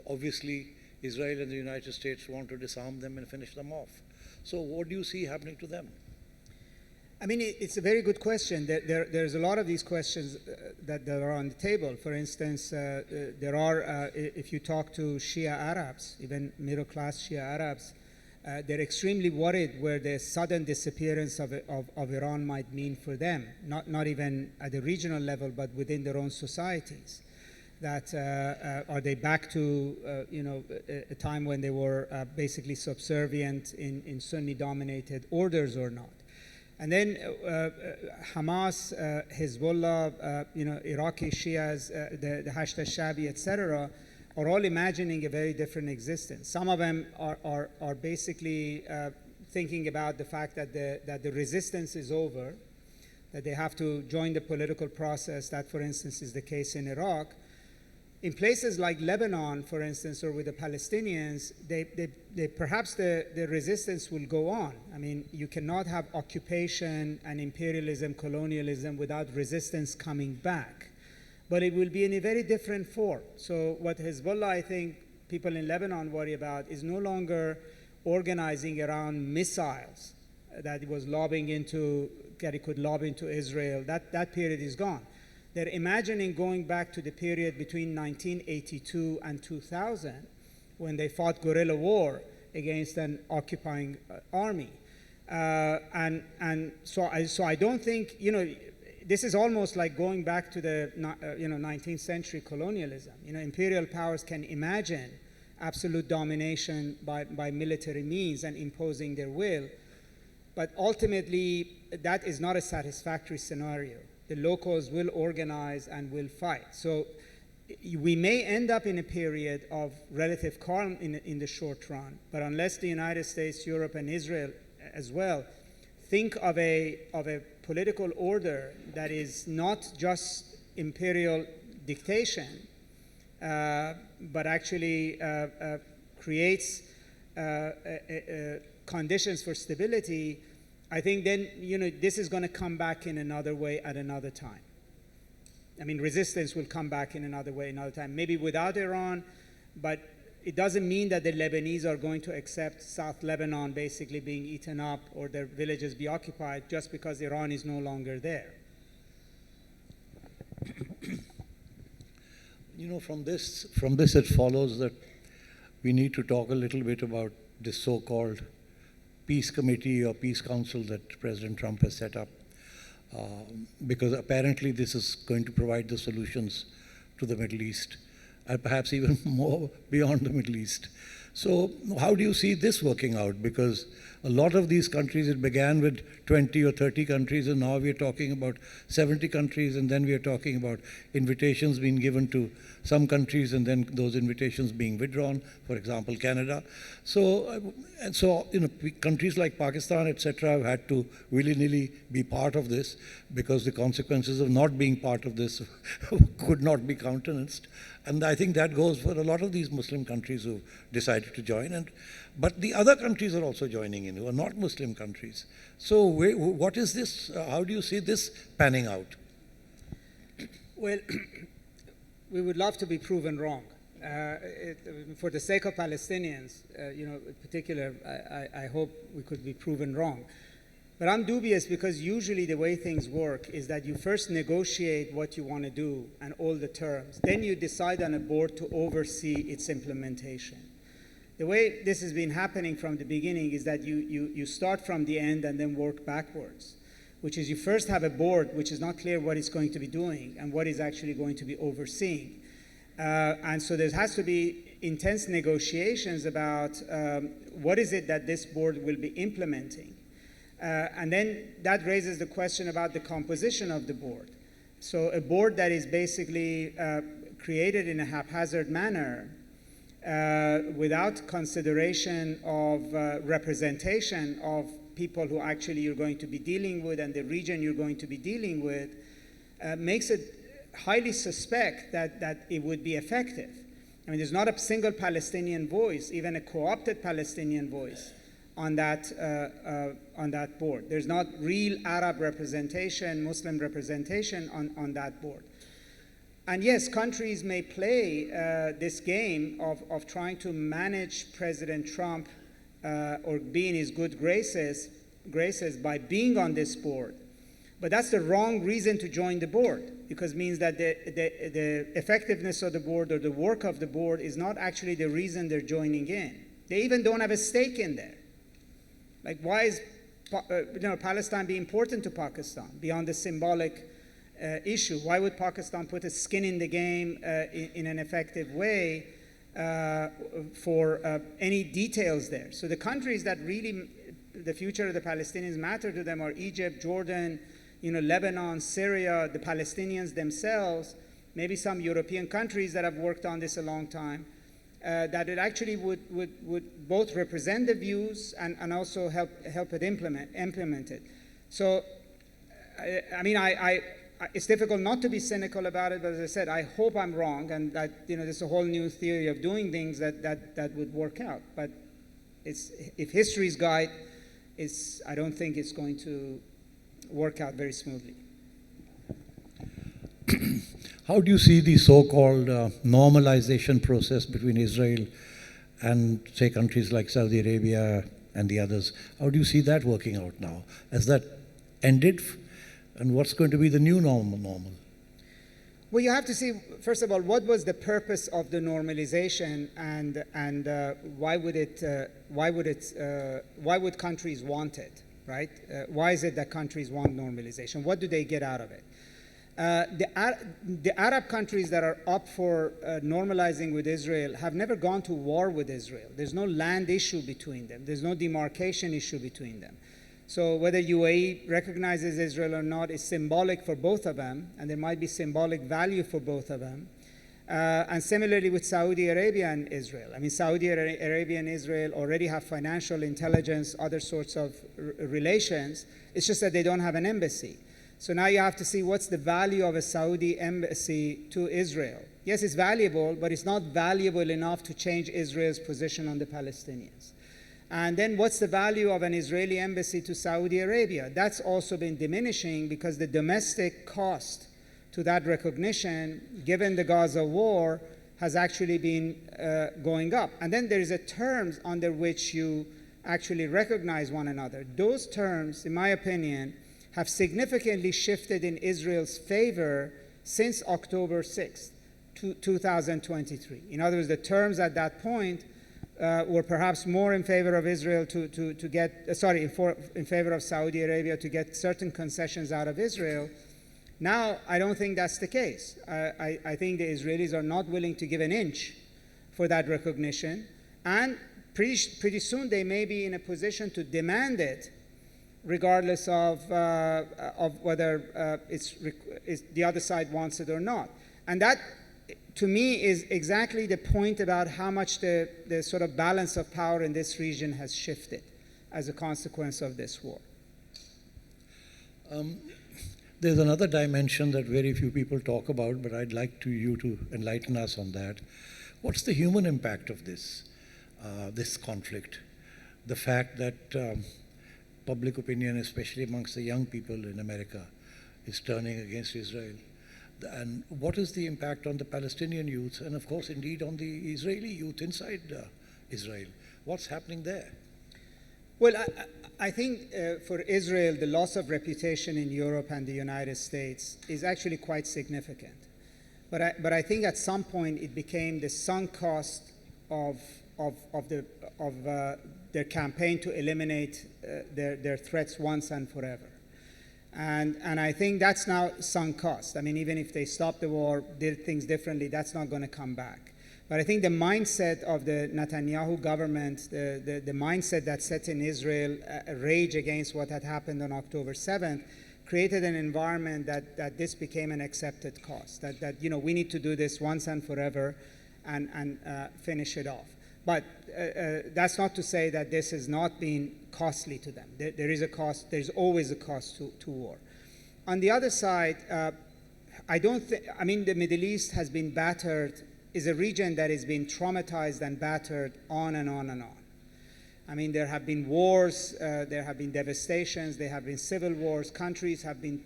obviously Israel and the United States want to disarm them and finish them off. So what do you see happening to them? I mean, it's a very good question. There's a lot of these questions that are on the table. For instance, there are, if you talk to Shia Arabs, even middle-class Shia Arabs, they're extremely worried where the sudden disappearance of Iran might mean for them, not even at the regional level, but within their own societies. That are they back to a time when they were basically subservient in Sunni-dominated orders or not? And then Hamas, Hezbollah, Iraqi Shias, the Hashd al-Shabi, etc., are all imagining a very different existence. Some of them are basically thinking about the fact that the resistance is over, that they have to join the political process. That, for instance, is the case in Iraq. In places like Lebanon, for instance, or with the Palestinians, perhaps the resistance will go on. I mean, you cannot have occupation and imperialism, colonialism without resistance coming back. But it will be in a very different form. So what Hezbollah, I think, people in Lebanon worry about is no longer organizing around missiles that it was lobbing into, that it could lob into Israel. That period is gone. They're imagining going back to the period between 1982 and 2000 when they fought guerrilla war against an occupying army. And so I don't think, this is almost like going back to the 19th century colonialism. Imperial powers can imagine absolute domination by military means and imposing their will. But ultimately, that is not a satisfactory scenario. The locals will organize and will fight. So we may end up in a period of relative calm in the short run, but unless the United States, Europe, and Israel as well think of a political order that is not just imperial dictation, but actually creates conditions for stability, I think then this is going to come back in another way at another time. I mean, resistance will come back in another way another time, maybe without Iran, but it doesn't mean that the Lebanese are going to accept South Lebanon basically being eaten up or their villages be occupied just because Iran is no longer there. From this it follows that we need to talk a little bit about this so-called peace committee or peace council that President Trump has set up, because apparently this is going to provide the solutions to the Middle East, and perhaps even more beyond the Middle East. So how do you see this working out? Because a lot of these countries, it began with 20 or 30 countries, and now we're talking about 70 countries, and then we're talking about invitations being given to some countries, and then those invitations being withdrawn, for example, Canada. So, countries like Pakistan, etc., have had to willy-nilly be part of this because the consequences of not being part of this could not be countenanced. And I think that goes for a lot of these Muslim countries who decided to join. But the other countries are also joining in, who are not Muslim countries. So what is this? How do you see this panning out? Well, we would love to be proven wrong. For the sake of Palestinians, in particular, I hope we could be proven wrong. But I'm dubious because usually the way things work is that you first negotiate what you want to do and all the terms. Then you decide on a board to oversee its implementation. The way this has been happening from the beginning is that you start from the end and then work backwards, which is you first have a board which is not clear what it's going to be doing and what is actually going to be overseeing. And so there has to be intense negotiations about what is it that this board will be implementing. And then that raises the question about the composition of the board. So a board that is basically created in a haphazard manner without consideration of representation of people who actually you're going to be dealing with and the region you're going to be dealing with makes it highly suspect that it would be effective. I mean, there's not a single Palestinian voice, even a co-opted Palestinian voice on that board. There's not real Arab representation, Muslim representation on that board. And yes, countries may play this game of trying to manage President Trump or be in his good graces by being on this board. But that's the wrong reason to join the board, because it means that the effectiveness of the board or the work of the board is not actually the reason they're joining in. They even don't have a stake in there. Like, why is Palestine be important to Pakistan beyond the symbolic issue? Why would Pakistan put a skin in the game in an effective way for any details there? So the countries that really the future of the Palestinians matter to them, or Egypt, Jordan, Lebanon, Syria, the Palestinians themselves, maybe some European countries that have worked on this a long time, that it actually would both represent the views and also help it implement it. So, it's difficult not to be cynical about it, but as I said, I hope I'm wrong, and that there's a whole new theory of doing things that would work out. But if history's guide, I don't think it's going to work out very smoothly. How do you see the so-called normalization process between Israel and, say, countries like Saudi Arabia and the others? How do you see that working out now? Has that ended? And what's going to be the new normal? Well, you have to see, first of all, what was the purpose of the normalization, and why would countries want it, right? Why is it that countries want normalization? What do they get out of it? The Arab countries that are up for normalizing with Israel have never gone to war with Israel. There's no land issue between them. There's no demarcation issue between them. So whether UAE recognizes Israel or not is symbolic for both of them, and there might be symbolic value for both of them. And similarly with Saudi Arabia and Israel. Saudi Arabia and Israel already have financial intelligence, other sorts of relations. It's just that they don't have an embassy. So now you have to see what's the value of a Saudi embassy to Israel. Yes, it's valuable, but it's not valuable enough to change Israel's position on the Palestinians. And then what's the value of an Israeli embassy to Saudi Arabia? That's also been diminishing because the domestic cost to that recognition, given the Gaza war, has actually been going up. And then there is a terms under which you actually recognize one another. Those terms, in my opinion, have significantly shifted in Israel's favor since October 6th, 2023. In other words, the terms at that point were perhaps more in favor of Israel in favor of Saudi Arabia to get certain concessions out of Israel. Now, I don't think that's the case. I think the Israelis are not willing to give an inch for that recognition, and pretty soon they may be in a position to demand it, regardless of whether the other side wants it or not. And that, to me, is exactly the point about how much the sort of balance of power in this region has shifted as a consequence of this war. There's another dimension that very few people talk about, but I'd like you to enlighten us on that. What's the human impact of this conflict? The fact that public opinion, especially amongst the young people in America, is turning against Israel. And what is the impact on the Palestinian youth, and of course, indeed, on the Israeli youth inside Israel? What's happening there? Well, I think for Israel, the loss of reputation in Europe and the United States is actually quite significant. But I think at some point it became the sunk cost of their campaign to eliminate their threats once and forever. And I think that's now sunk cost. Even if they stopped the war, did things differently, that's not going to come back. But I think the mindset of the Netanyahu government, the mindset that set in Israel a rage against what had happened on October 7th, created an environment that this became an accepted cost, that we need to do this once and forever and finish it off. But that's not to say that this has not been costly to them. There is a cost. There's always a cost to war. On the other side, the Middle East has been battered, is a region that has been traumatized and battered on and on and on. There have been wars, there have been devastations, there have been civil wars. Countries have been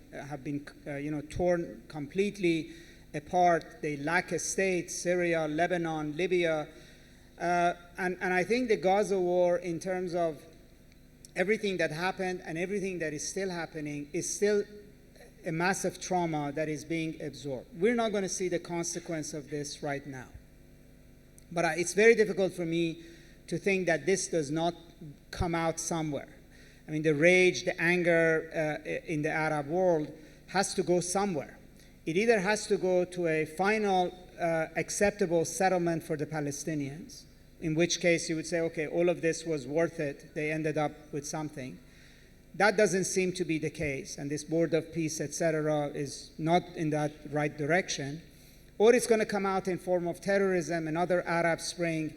torn completely apart. They lack a state. Syria, Lebanon, Libya. And I think the Gaza war, in terms of everything that happened and everything that is still happening, is still a massive trauma that is being absorbed. We're not going to see the consequence of this right now. But it's very difficult for me to think that this does not come out somewhere. The rage, the anger in the Arab world has to go somewhere. It either has to go to a final acceptable settlement for the Palestinians, in which case you would say, okay, all of this was worth it. They ended up with something. That doesn't seem to be the case, and this board of peace, etc., is not in that right direction. Or it's going to come out in form of terrorism, another Arab Spring.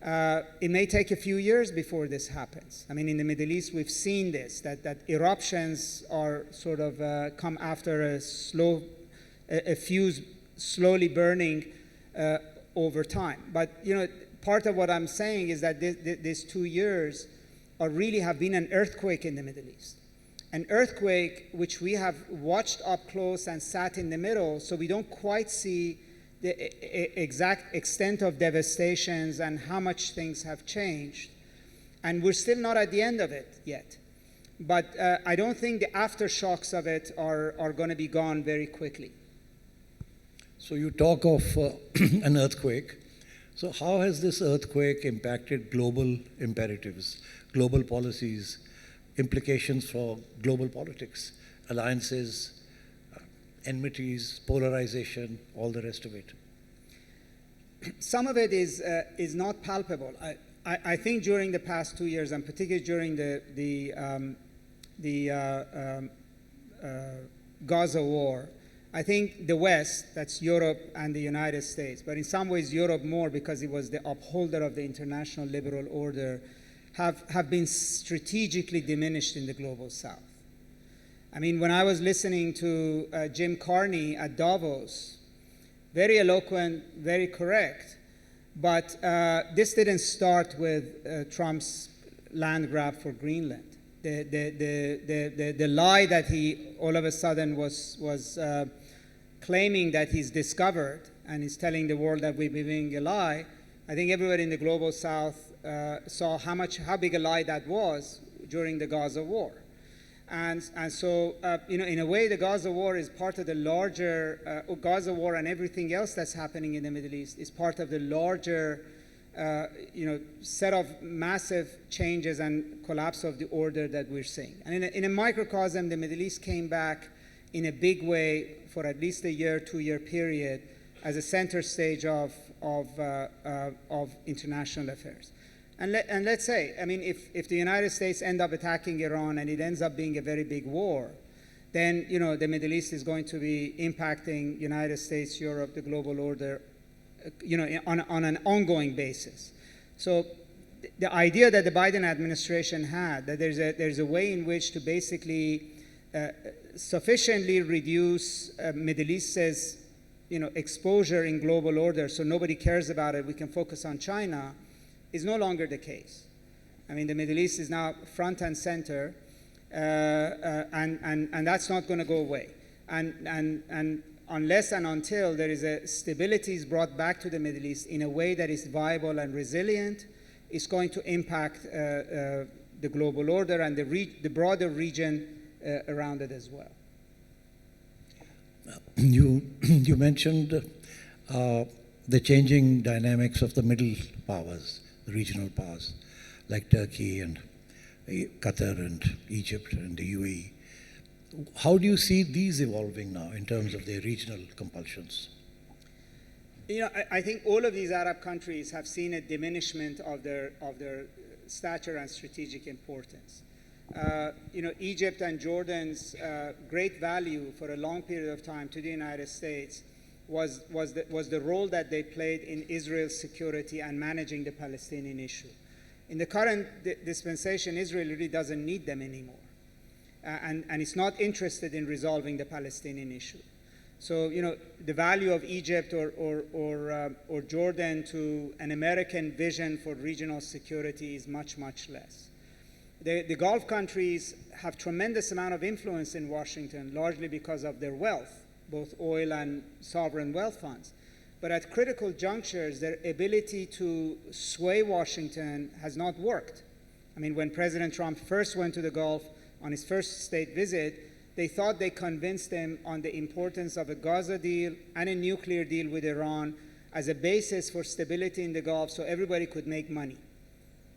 It may take a few years before this happens. I mean, in the Middle East, we've seen this, that eruptions are sort of come after a fuse slowly burning over time. But, you know, part of what I'm saying is that these 2 years really have been an earthquake in the Middle East. An earthquake which we have watched up close and sat in the middle, so we don't quite see the exact extent of devastations and how much things have changed. And we're still not at the end of it yet. But I don't think the aftershocks of it are going to be gone very quickly. So you talk of an earthquake. So how has this earthquake impacted global imperatives, global policies, implications for global politics, alliances, enmities, polarization, all the rest of it? Some of it is not palpable. I think during the past 2 years, and particularly during the Gaza war, I think the West, that's Europe and the United States, but in some ways Europe more because it was the upholder of the international liberal order, have been strategically diminished in the global South. I mean, when I was listening to Jim Carney at Davos, very eloquent, very correct, but this didn't start with Trump's land grab for Greenland. The lie that he all of a sudden was claiming that he's discovered and is telling the world that we're living a lie, I think everybody in the global South saw how big a lie that was during the Gaza war. And so, you know, in a way, the Gaza war is part of the larger, Gaza war and everything else that's happening in the Middle East is part of the larger, you know, set of massive changes and collapse of the order that we're seeing. And in a microcosm, the Middle East came back in a big way for at least a year, 2 year period as a center stage of international affairs. And let's say, I mean, if the United States end up attacking Iran and it ends up being a very big war, then, you know, the Middle East is going to be impacting United States, Europe, the global order, you know, on an ongoing basis. So the idea that the Biden administration had, that there's a way in which to basically sufficiently reduce Middle East's, you know, exposure in global order so nobody cares about it, we can focus on China, is no longer the case. I mean, the Middle East is now front and center, and that's not going to go away. And unless and until there is a stability is brought back to the Middle East in a way that is viable and resilient, it's going to impact the global order and the broader region around it as well. You mentioned the changing dynamics of the middle powers, the regional powers, like Turkey and Qatar and Egypt and the UAE. How do you see these evolving now in terms of their regional compulsions? You know, I think all of these Arab countries have seen a diminishment of their stature and strategic importance. You know, Egypt and Jordan's great value for a long period of time to the United States was the role that they played in Israel's security and managing the Palestinian issue. In the current dispensation, Israel really doesn't need them anymore, and it's not interested in resolving the Palestinian issue. So, you know, the value of Egypt or Jordan to an American vision for regional security is much, much less. The Gulf countries have tremendous amount of influence in Washington, largely because of their wealth, both oil and sovereign wealth funds. But at critical junctures, their ability to sway Washington has not worked. I mean, when President Trump first went to the Gulf on his first state visit, they thought they convinced him on the importance of a Gaza deal and a nuclear deal with Iran as a basis for stability in the Gulf so everybody could make money.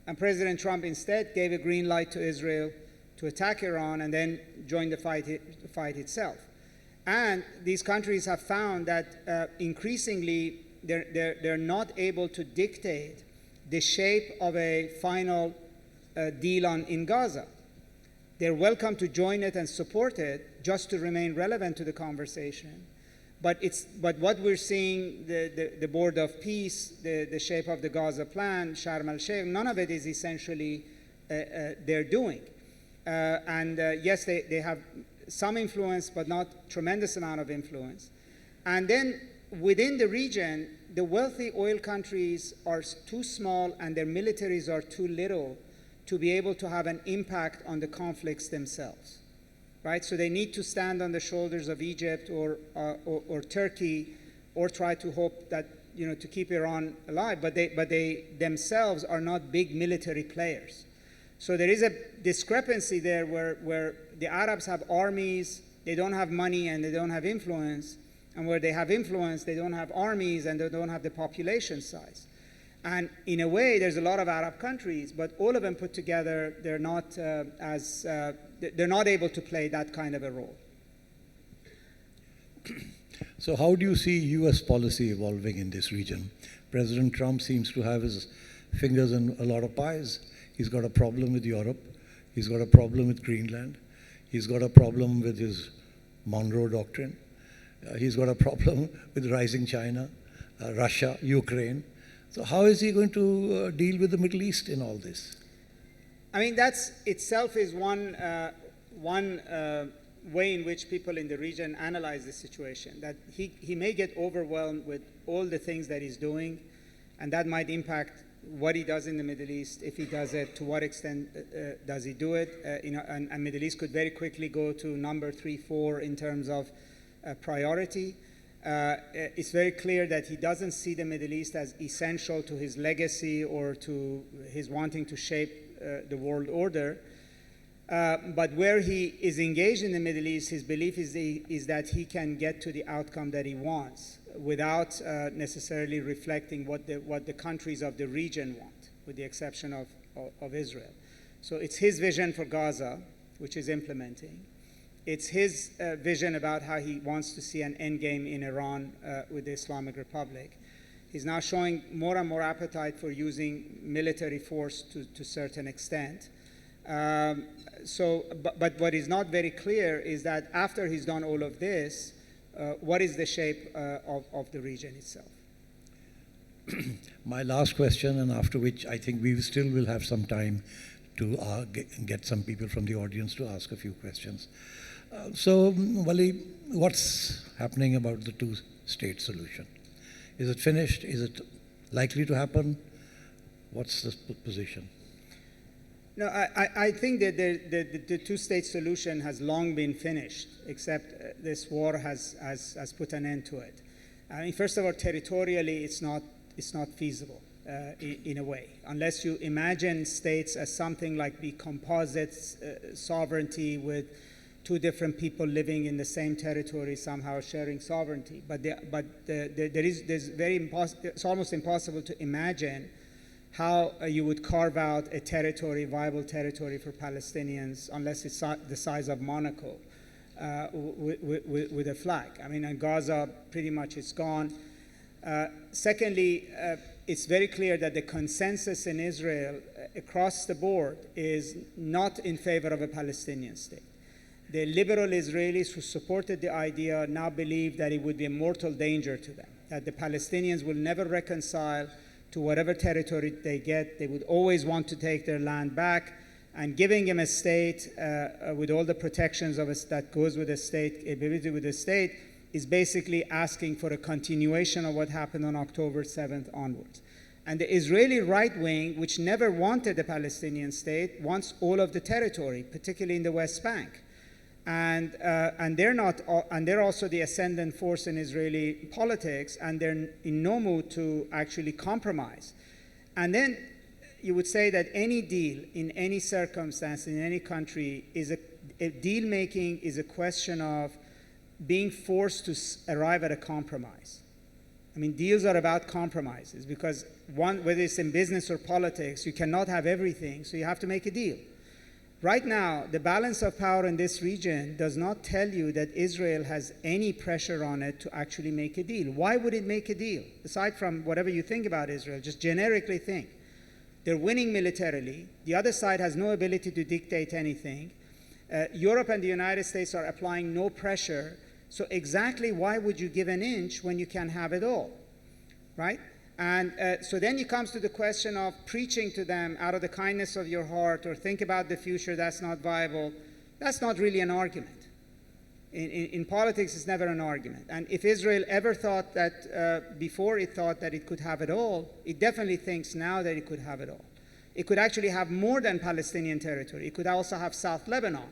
And President Trump instead gave a green light to Israel to attack Iran and then join the fight itself. And these countries have found that increasingly they're not able to dictate the shape of a final deal in Gaza. They're welcome to join it and support it just to remain relevant to the conversation. But what we're seeing, the Board of Peace, the shape of the Gaza plan, Sharm el-Sheikh, none of it is essentially they're doing. Yes, they have some influence, but not tremendous amount of influence. And then within the region, the wealthy oil countries are too small and their militaries are too little to be able to have an impact on the conflicts themselves, right? So they need to stand on the shoulders of Egypt or Turkey, or try to hope that, to keep Iran alive, but they themselves are not big military players. So there is a discrepancy there where the Arabs have armies, they don't have money and they don't have influence, and where they have influence, they don't have armies and they don't have the population size. And in a way, there's a lot of Arab countries, but all of them put together, they're not they're not able to play that kind of a role. So how do you see US policy evolving in this region? President Trump seems to have his fingers in a lot of pies. He's got a problem with Europe. He's got a problem with Greenland. He's got a problem with his Monroe Doctrine. He's got a problem with rising China, Russia, Ukraine. So how is he going to deal with the Middle East in all this? I mean, that's itself is one way in which people in the region analyze the situation, that he may get overwhelmed with all the things that he's doing, and that might impact what he does in the Middle East, if he does it, to what extent does he do it. And Middle East could very quickly go to number 3, 4 in terms of priority. It's very clear that he doesn't see the Middle East as essential to his legacy or to his wanting to shape the world order. But where he is engaged in the Middle East, his belief is that he can get to the outcome that he wants without necessarily reflecting what the countries of the region want, with the exception of Israel. So it's his vision for Gaza, which is implementing. It's his vision about how he wants to see an endgame in Iran with the Islamic Republic. He's now showing more and more appetite for using military force to a certain extent. But what is not very clear is that after he's done all of this, what is the shape of the region itself? My last question, and after which I think we still will have some time to get some people from the audience to ask a few questions. So, Vali, what's happening about the two-state solution? Is it finished? Is it likely to happen? What's the position? No, I think that the two-state solution has long been finished, except this war has put an end to it. I mean, first of all, territorially, it's not feasible in a way, unless you imagine states as something like the composite sovereignty with two different people living in the same territory, somehow sharing sovereignty. But it's almost impossible to imagine how you would carve out a territory, viable territory for Palestinians, unless it's the size of Monaco, with a flag. I mean, in Gaza, pretty much it's gone. Secondly, it's very clear that the consensus in Israel across the board is not in favor of a Palestinian state. The liberal Israelis who supported the idea now believe that it would be a mortal danger to them, that the Palestinians will never reconcile to whatever territory they get. They would always want to take their land back, and giving them a state with all the protections that goes with a state, ability with a state, is basically asking for a continuation of what happened on October 7th onwards. And the Israeli right wing, which never wanted a Palestinian state, wants all of the territory, particularly in the West Bank. And they're also the ascendant force in Israeli politics, and they're in no mood to actually compromise. And then you would say that any deal in any circumstance in any country is a deal making is a question of being forced to arrive at a compromise. I mean, deals are about compromises, because whether it's in business or politics, you cannot have everything, so you have to make a deal. Right now, the balance of power in this region does not tell you that Israel has any pressure on it to actually make a deal. Why would it make a deal? Aside from whatever you think about Israel, just generically think. They're winning militarily. The other side has no ability to dictate anything. Europe and the United States are applying no pressure. So exactly why would you give an inch when you can have it all, right? And so then it comes to the question of preaching to them out of the kindness of your heart, or think about the future, that's not viable. That's not really an argument. In politics, it's never an argument. And if Israel ever thought that, before it thought that it could have it all, it definitely thinks now that it could have it all. It could actually have more than Palestinian territory. It could also have South Lebanon.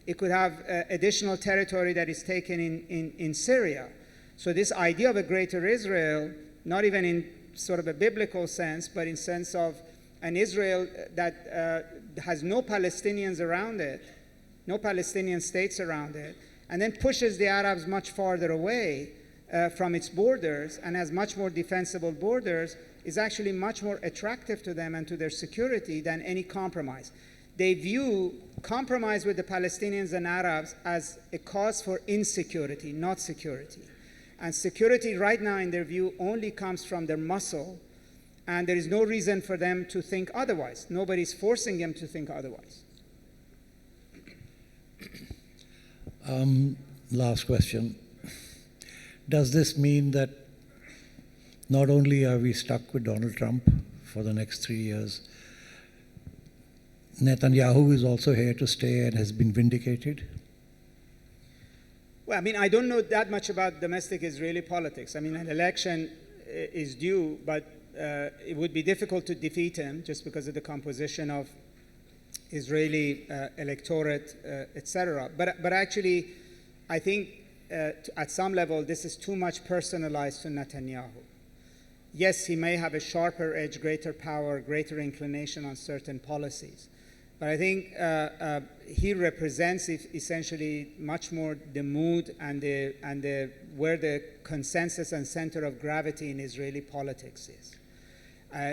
It could have additional territory that is taken in Syria. So this idea of a greater Israel, not even in sort of a biblical sense, but in sense of an Israel that has no Palestinians around it, no Palestinian states around it, and then pushes the Arabs much farther away from its borders and has much more defensible borders, is actually much more attractive to them and to their security than any compromise. They view compromise with the Palestinians and Arabs as a cause for insecurity, not security. And security right now, in their view, only comes from their muscle, and there is no reason for them to think otherwise. Nobody's forcing them to think otherwise. Last question. Does this mean that not only are we stuck with Donald Trump for the next 3 years, Netanyahu is also here to stay and has been vindicated? Well, I mean, I don't know that much about domestic Israeli politics. I mean, an election is due, but it would be difficult to defeat him just because of the composition of Israeli electorate, etc. But actually, I think at some level, this is too much personalized to Netanyahu. Yes, he may have a sharper edge, greater power, greater inclination on certain policies. But I think he represents essentially much more the mood and where the consensus and center of gravity in Israeli politics is.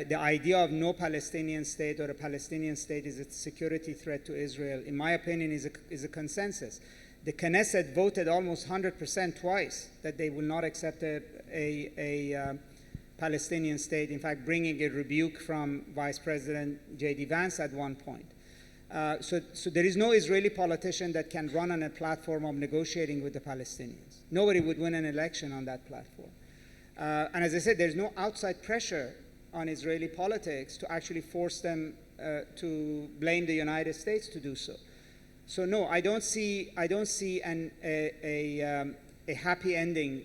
The idea of no Palestinian state or a Palestinian state is a security threat to Israel, in my opinion, is a consensus. The Knesset voted almost 100% twice that they will not accept a Palestinian state, in fact, bringing a rebuke from Vice President J.D. Vance at one point. So there is no Israeli politician that can run on a platform of negotiating with the Palestinians. Nobody would win an election on that platform. And as I said, there's no outside pressure on Israeli politics to actually force them to blame the United States to do so. So no, I don't see a happy ending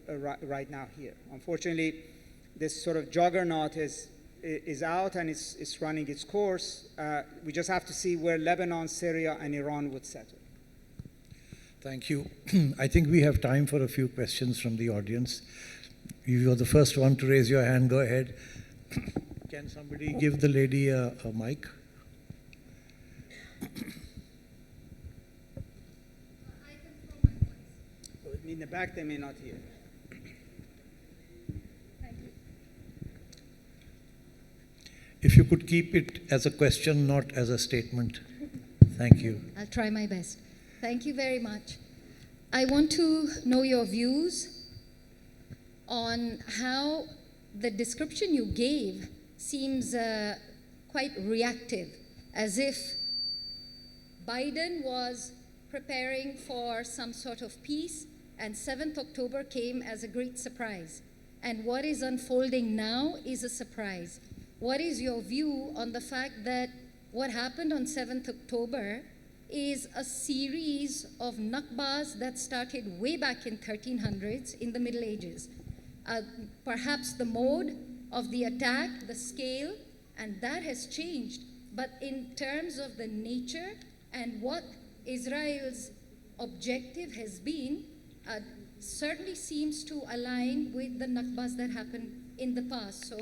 right now here. Unfortunately, this sort of juggernaut is out and it's running its course. We just have to see where Lebanon, Syria, and Iran would settle. Thank you. I think we have time for a few questions from the audience. You are the first one to raise your hand. Go ahead. Can somebody give the lady a mic? In the back, they may not hear. If you could keep it as a question, not as a statement. Thank you. I'll try my best. Thank you very much. I want to know your views on how the description you gave seems quite reactive, as if Biden was preparing for some sort of peace and 7th October came as a great surprise. And what is unfolding now is a surprise. What is your view on the fact that what happened on 7th October is a series of Nakbas that started way back in 1300s in the Middle Ages? Perhaps the mode of the attack, the scale, and that has changed. But in terms of the nature and what Israel's objective has been, certainly seems to align with the Nakbas that happened in the past. So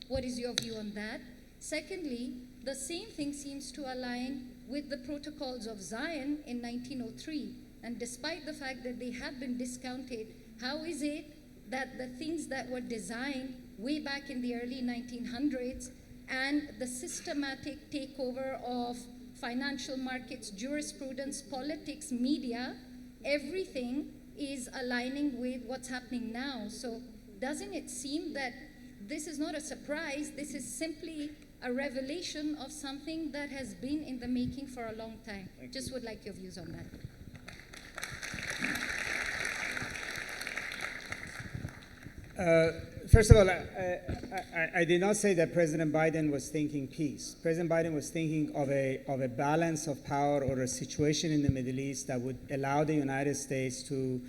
what is your view on that? Secondly, the same thing seems to align with the protocols of Zion in 1903. And despite the fact that they have been discounted, how is it that the things that were designed way back in the early 1900s and the systematic takeover of financial markets, jurisprudence, politics, media, everything is aligning with what's happening now? So doesn't it seem that this is not a surprise, this is simply a revelation of something that has been in the making for a long time. Just would like your views on that. First of all, I did not say that President Biden was thinking peace. President Biden was thinking of a balance of power or a situation in the Middle East that would allow the United States to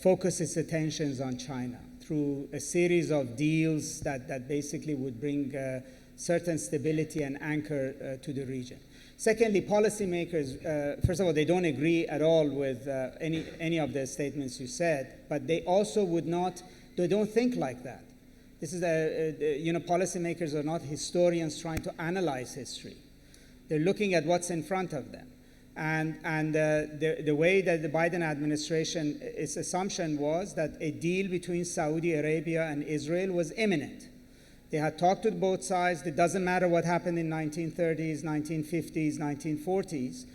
focus its attentions on China through a series of deals that basically would bring certain stability and anchor to the region. Secondly, policymakers, first of all, they don't agree at all with any of the statements you said, but they also they don't think like that. This is policymakers are not historians trying to analyze history. They're looking at what's in front of them. And the way that the Biden administration, its assumption was that a deal between Saudi Arabia and Israel was imminent. They had talked to both sides. It doesn't matter what happened in 1930s, 1950s, 1940s.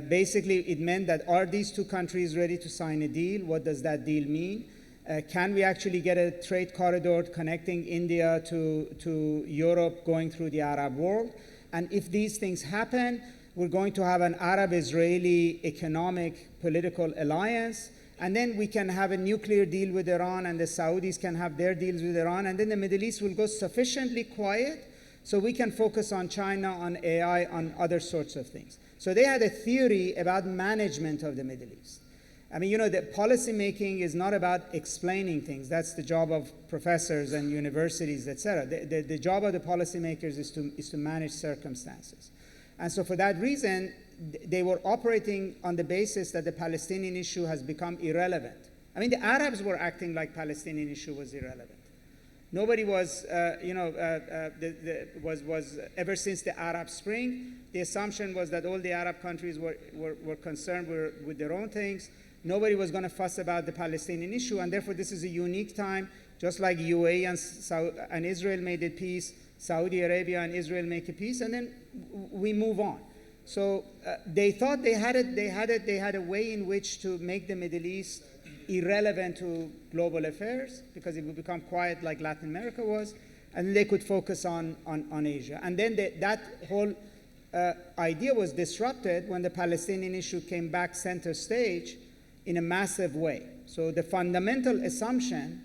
Basically, it meant that are these two countries ready to sign a deal? What does that deal mean? Can we actually get a trade corridor connecting India to Europe going through the Arab world? And if these things happen, we're going to have an Arab-Israeli economic political alliance, and then we can have a nuclear deal with Iran, and the Saudis can have their deals with Iran, and then the Middle East will go sufficiently quiet so we can focus on China, on AI, on other sorts of things. So they had a theory about management of the Middle East. I mean, the policy making is not about explaining things. That's the job of professors and universities, et cetera. The job of the policymakers is to manage circumstances. And so for that reason, they were operating on the basis that the Palestinian issue has become irrelevant. I mean, the Arabs were acting like Palestinian issue was irrelevant. Nobody was, was ever since the Arab Spring, the assumption was that all the Arab countries were concerned with their own things. Nobody was going to fuss about the Palestinian issue, and therefore this is a unique time, just like UAE and Israel made a peace, Saudi Arabia and Israel make a peace, and then we move on. So they thought they had a way in which to make the Middle East irrelevant to global affairs, because it would become quiet like Latin America was, and they could focus on Asia. And then that whole idea was disrupted when the Palestinian issue came back center stage in a massive way. So the fundamental assumption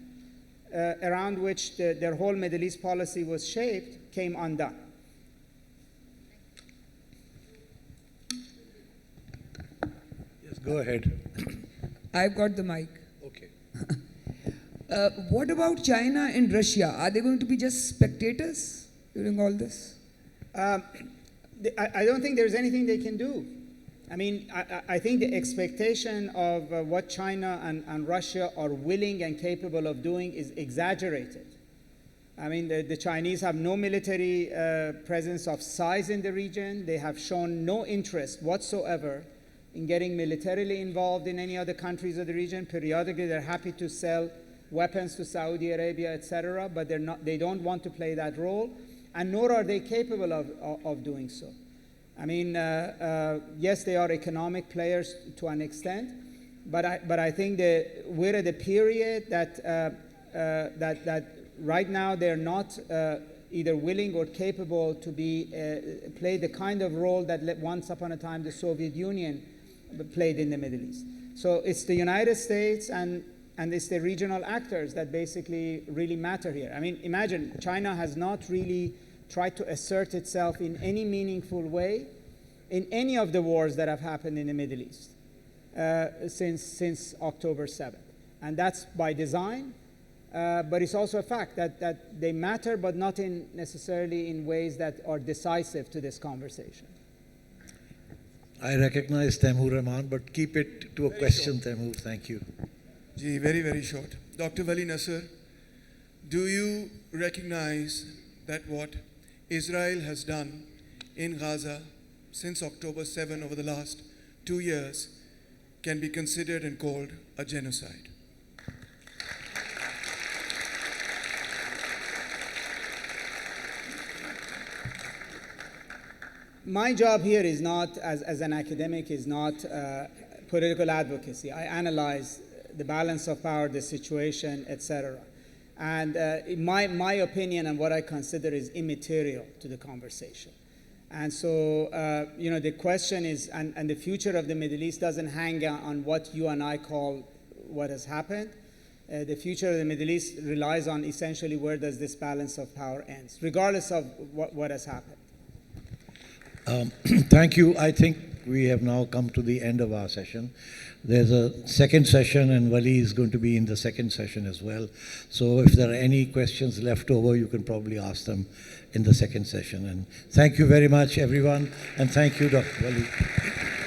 around which their whole Middle East policy was shaped came undone. Yes, go ahead. I've got the mic. Okay. What about China and Russia? Are they going to be just spectators during all this? I don't think there's anything they can do. I mean, I think the expectation of what China and Russia are willing and capable of doing is exaggerated. I mean, the Chinese have no military presence of size in the region. They have shown no interest whatsoever in getting militarily involved in any other countries of the region. Periodically, they're happy to sell weapons to Saudi Arabia, etc., but they don't want to play that role, and nor are they capable of doing so. I mean, yes, they are economic players to an extent, but I think that we're at a period that right now they're not either willing or capable to play the kind of role that once upon a time the Soviet Union played in the Middle East. So it's the United States and it's the regional actors that basically really matter here. I mean, imagine China has not really tried to assert itself in any meaningful way in any of the wars that have happened in the Middle East since October 7th. And that's by design, but it's also a fact that they matter, but not necessarily in ways that are decisive to this conversation. I recognize Taimur Rahman, but keep it to a question, Taimur. Thank you. Ji, very, very short. Dr. Vali Nasr, do you recognize that what Israel has done in Gaza since October 7 over the last 2 years can be considered and called a genocide? My job here is not, as an academic, is not political advocacy. I analyze the balance of power, the situation, etc. And in my opinion and what I consider is immaterial to the conversation. And so, the question is, and the future of the Middle East doesn't hang on what you and I call what has happened. The future of the Middle East relies on essentially where does this balance of power ends, regardless of what has happened. Thank you. I think we have now come to the end of our session. There's a second session, and Vali is going to be in the second session as well. So if there are any questions left over, you can probably ask them in the second session. And thank you very much, everyone, and thank you, Dr. Vali.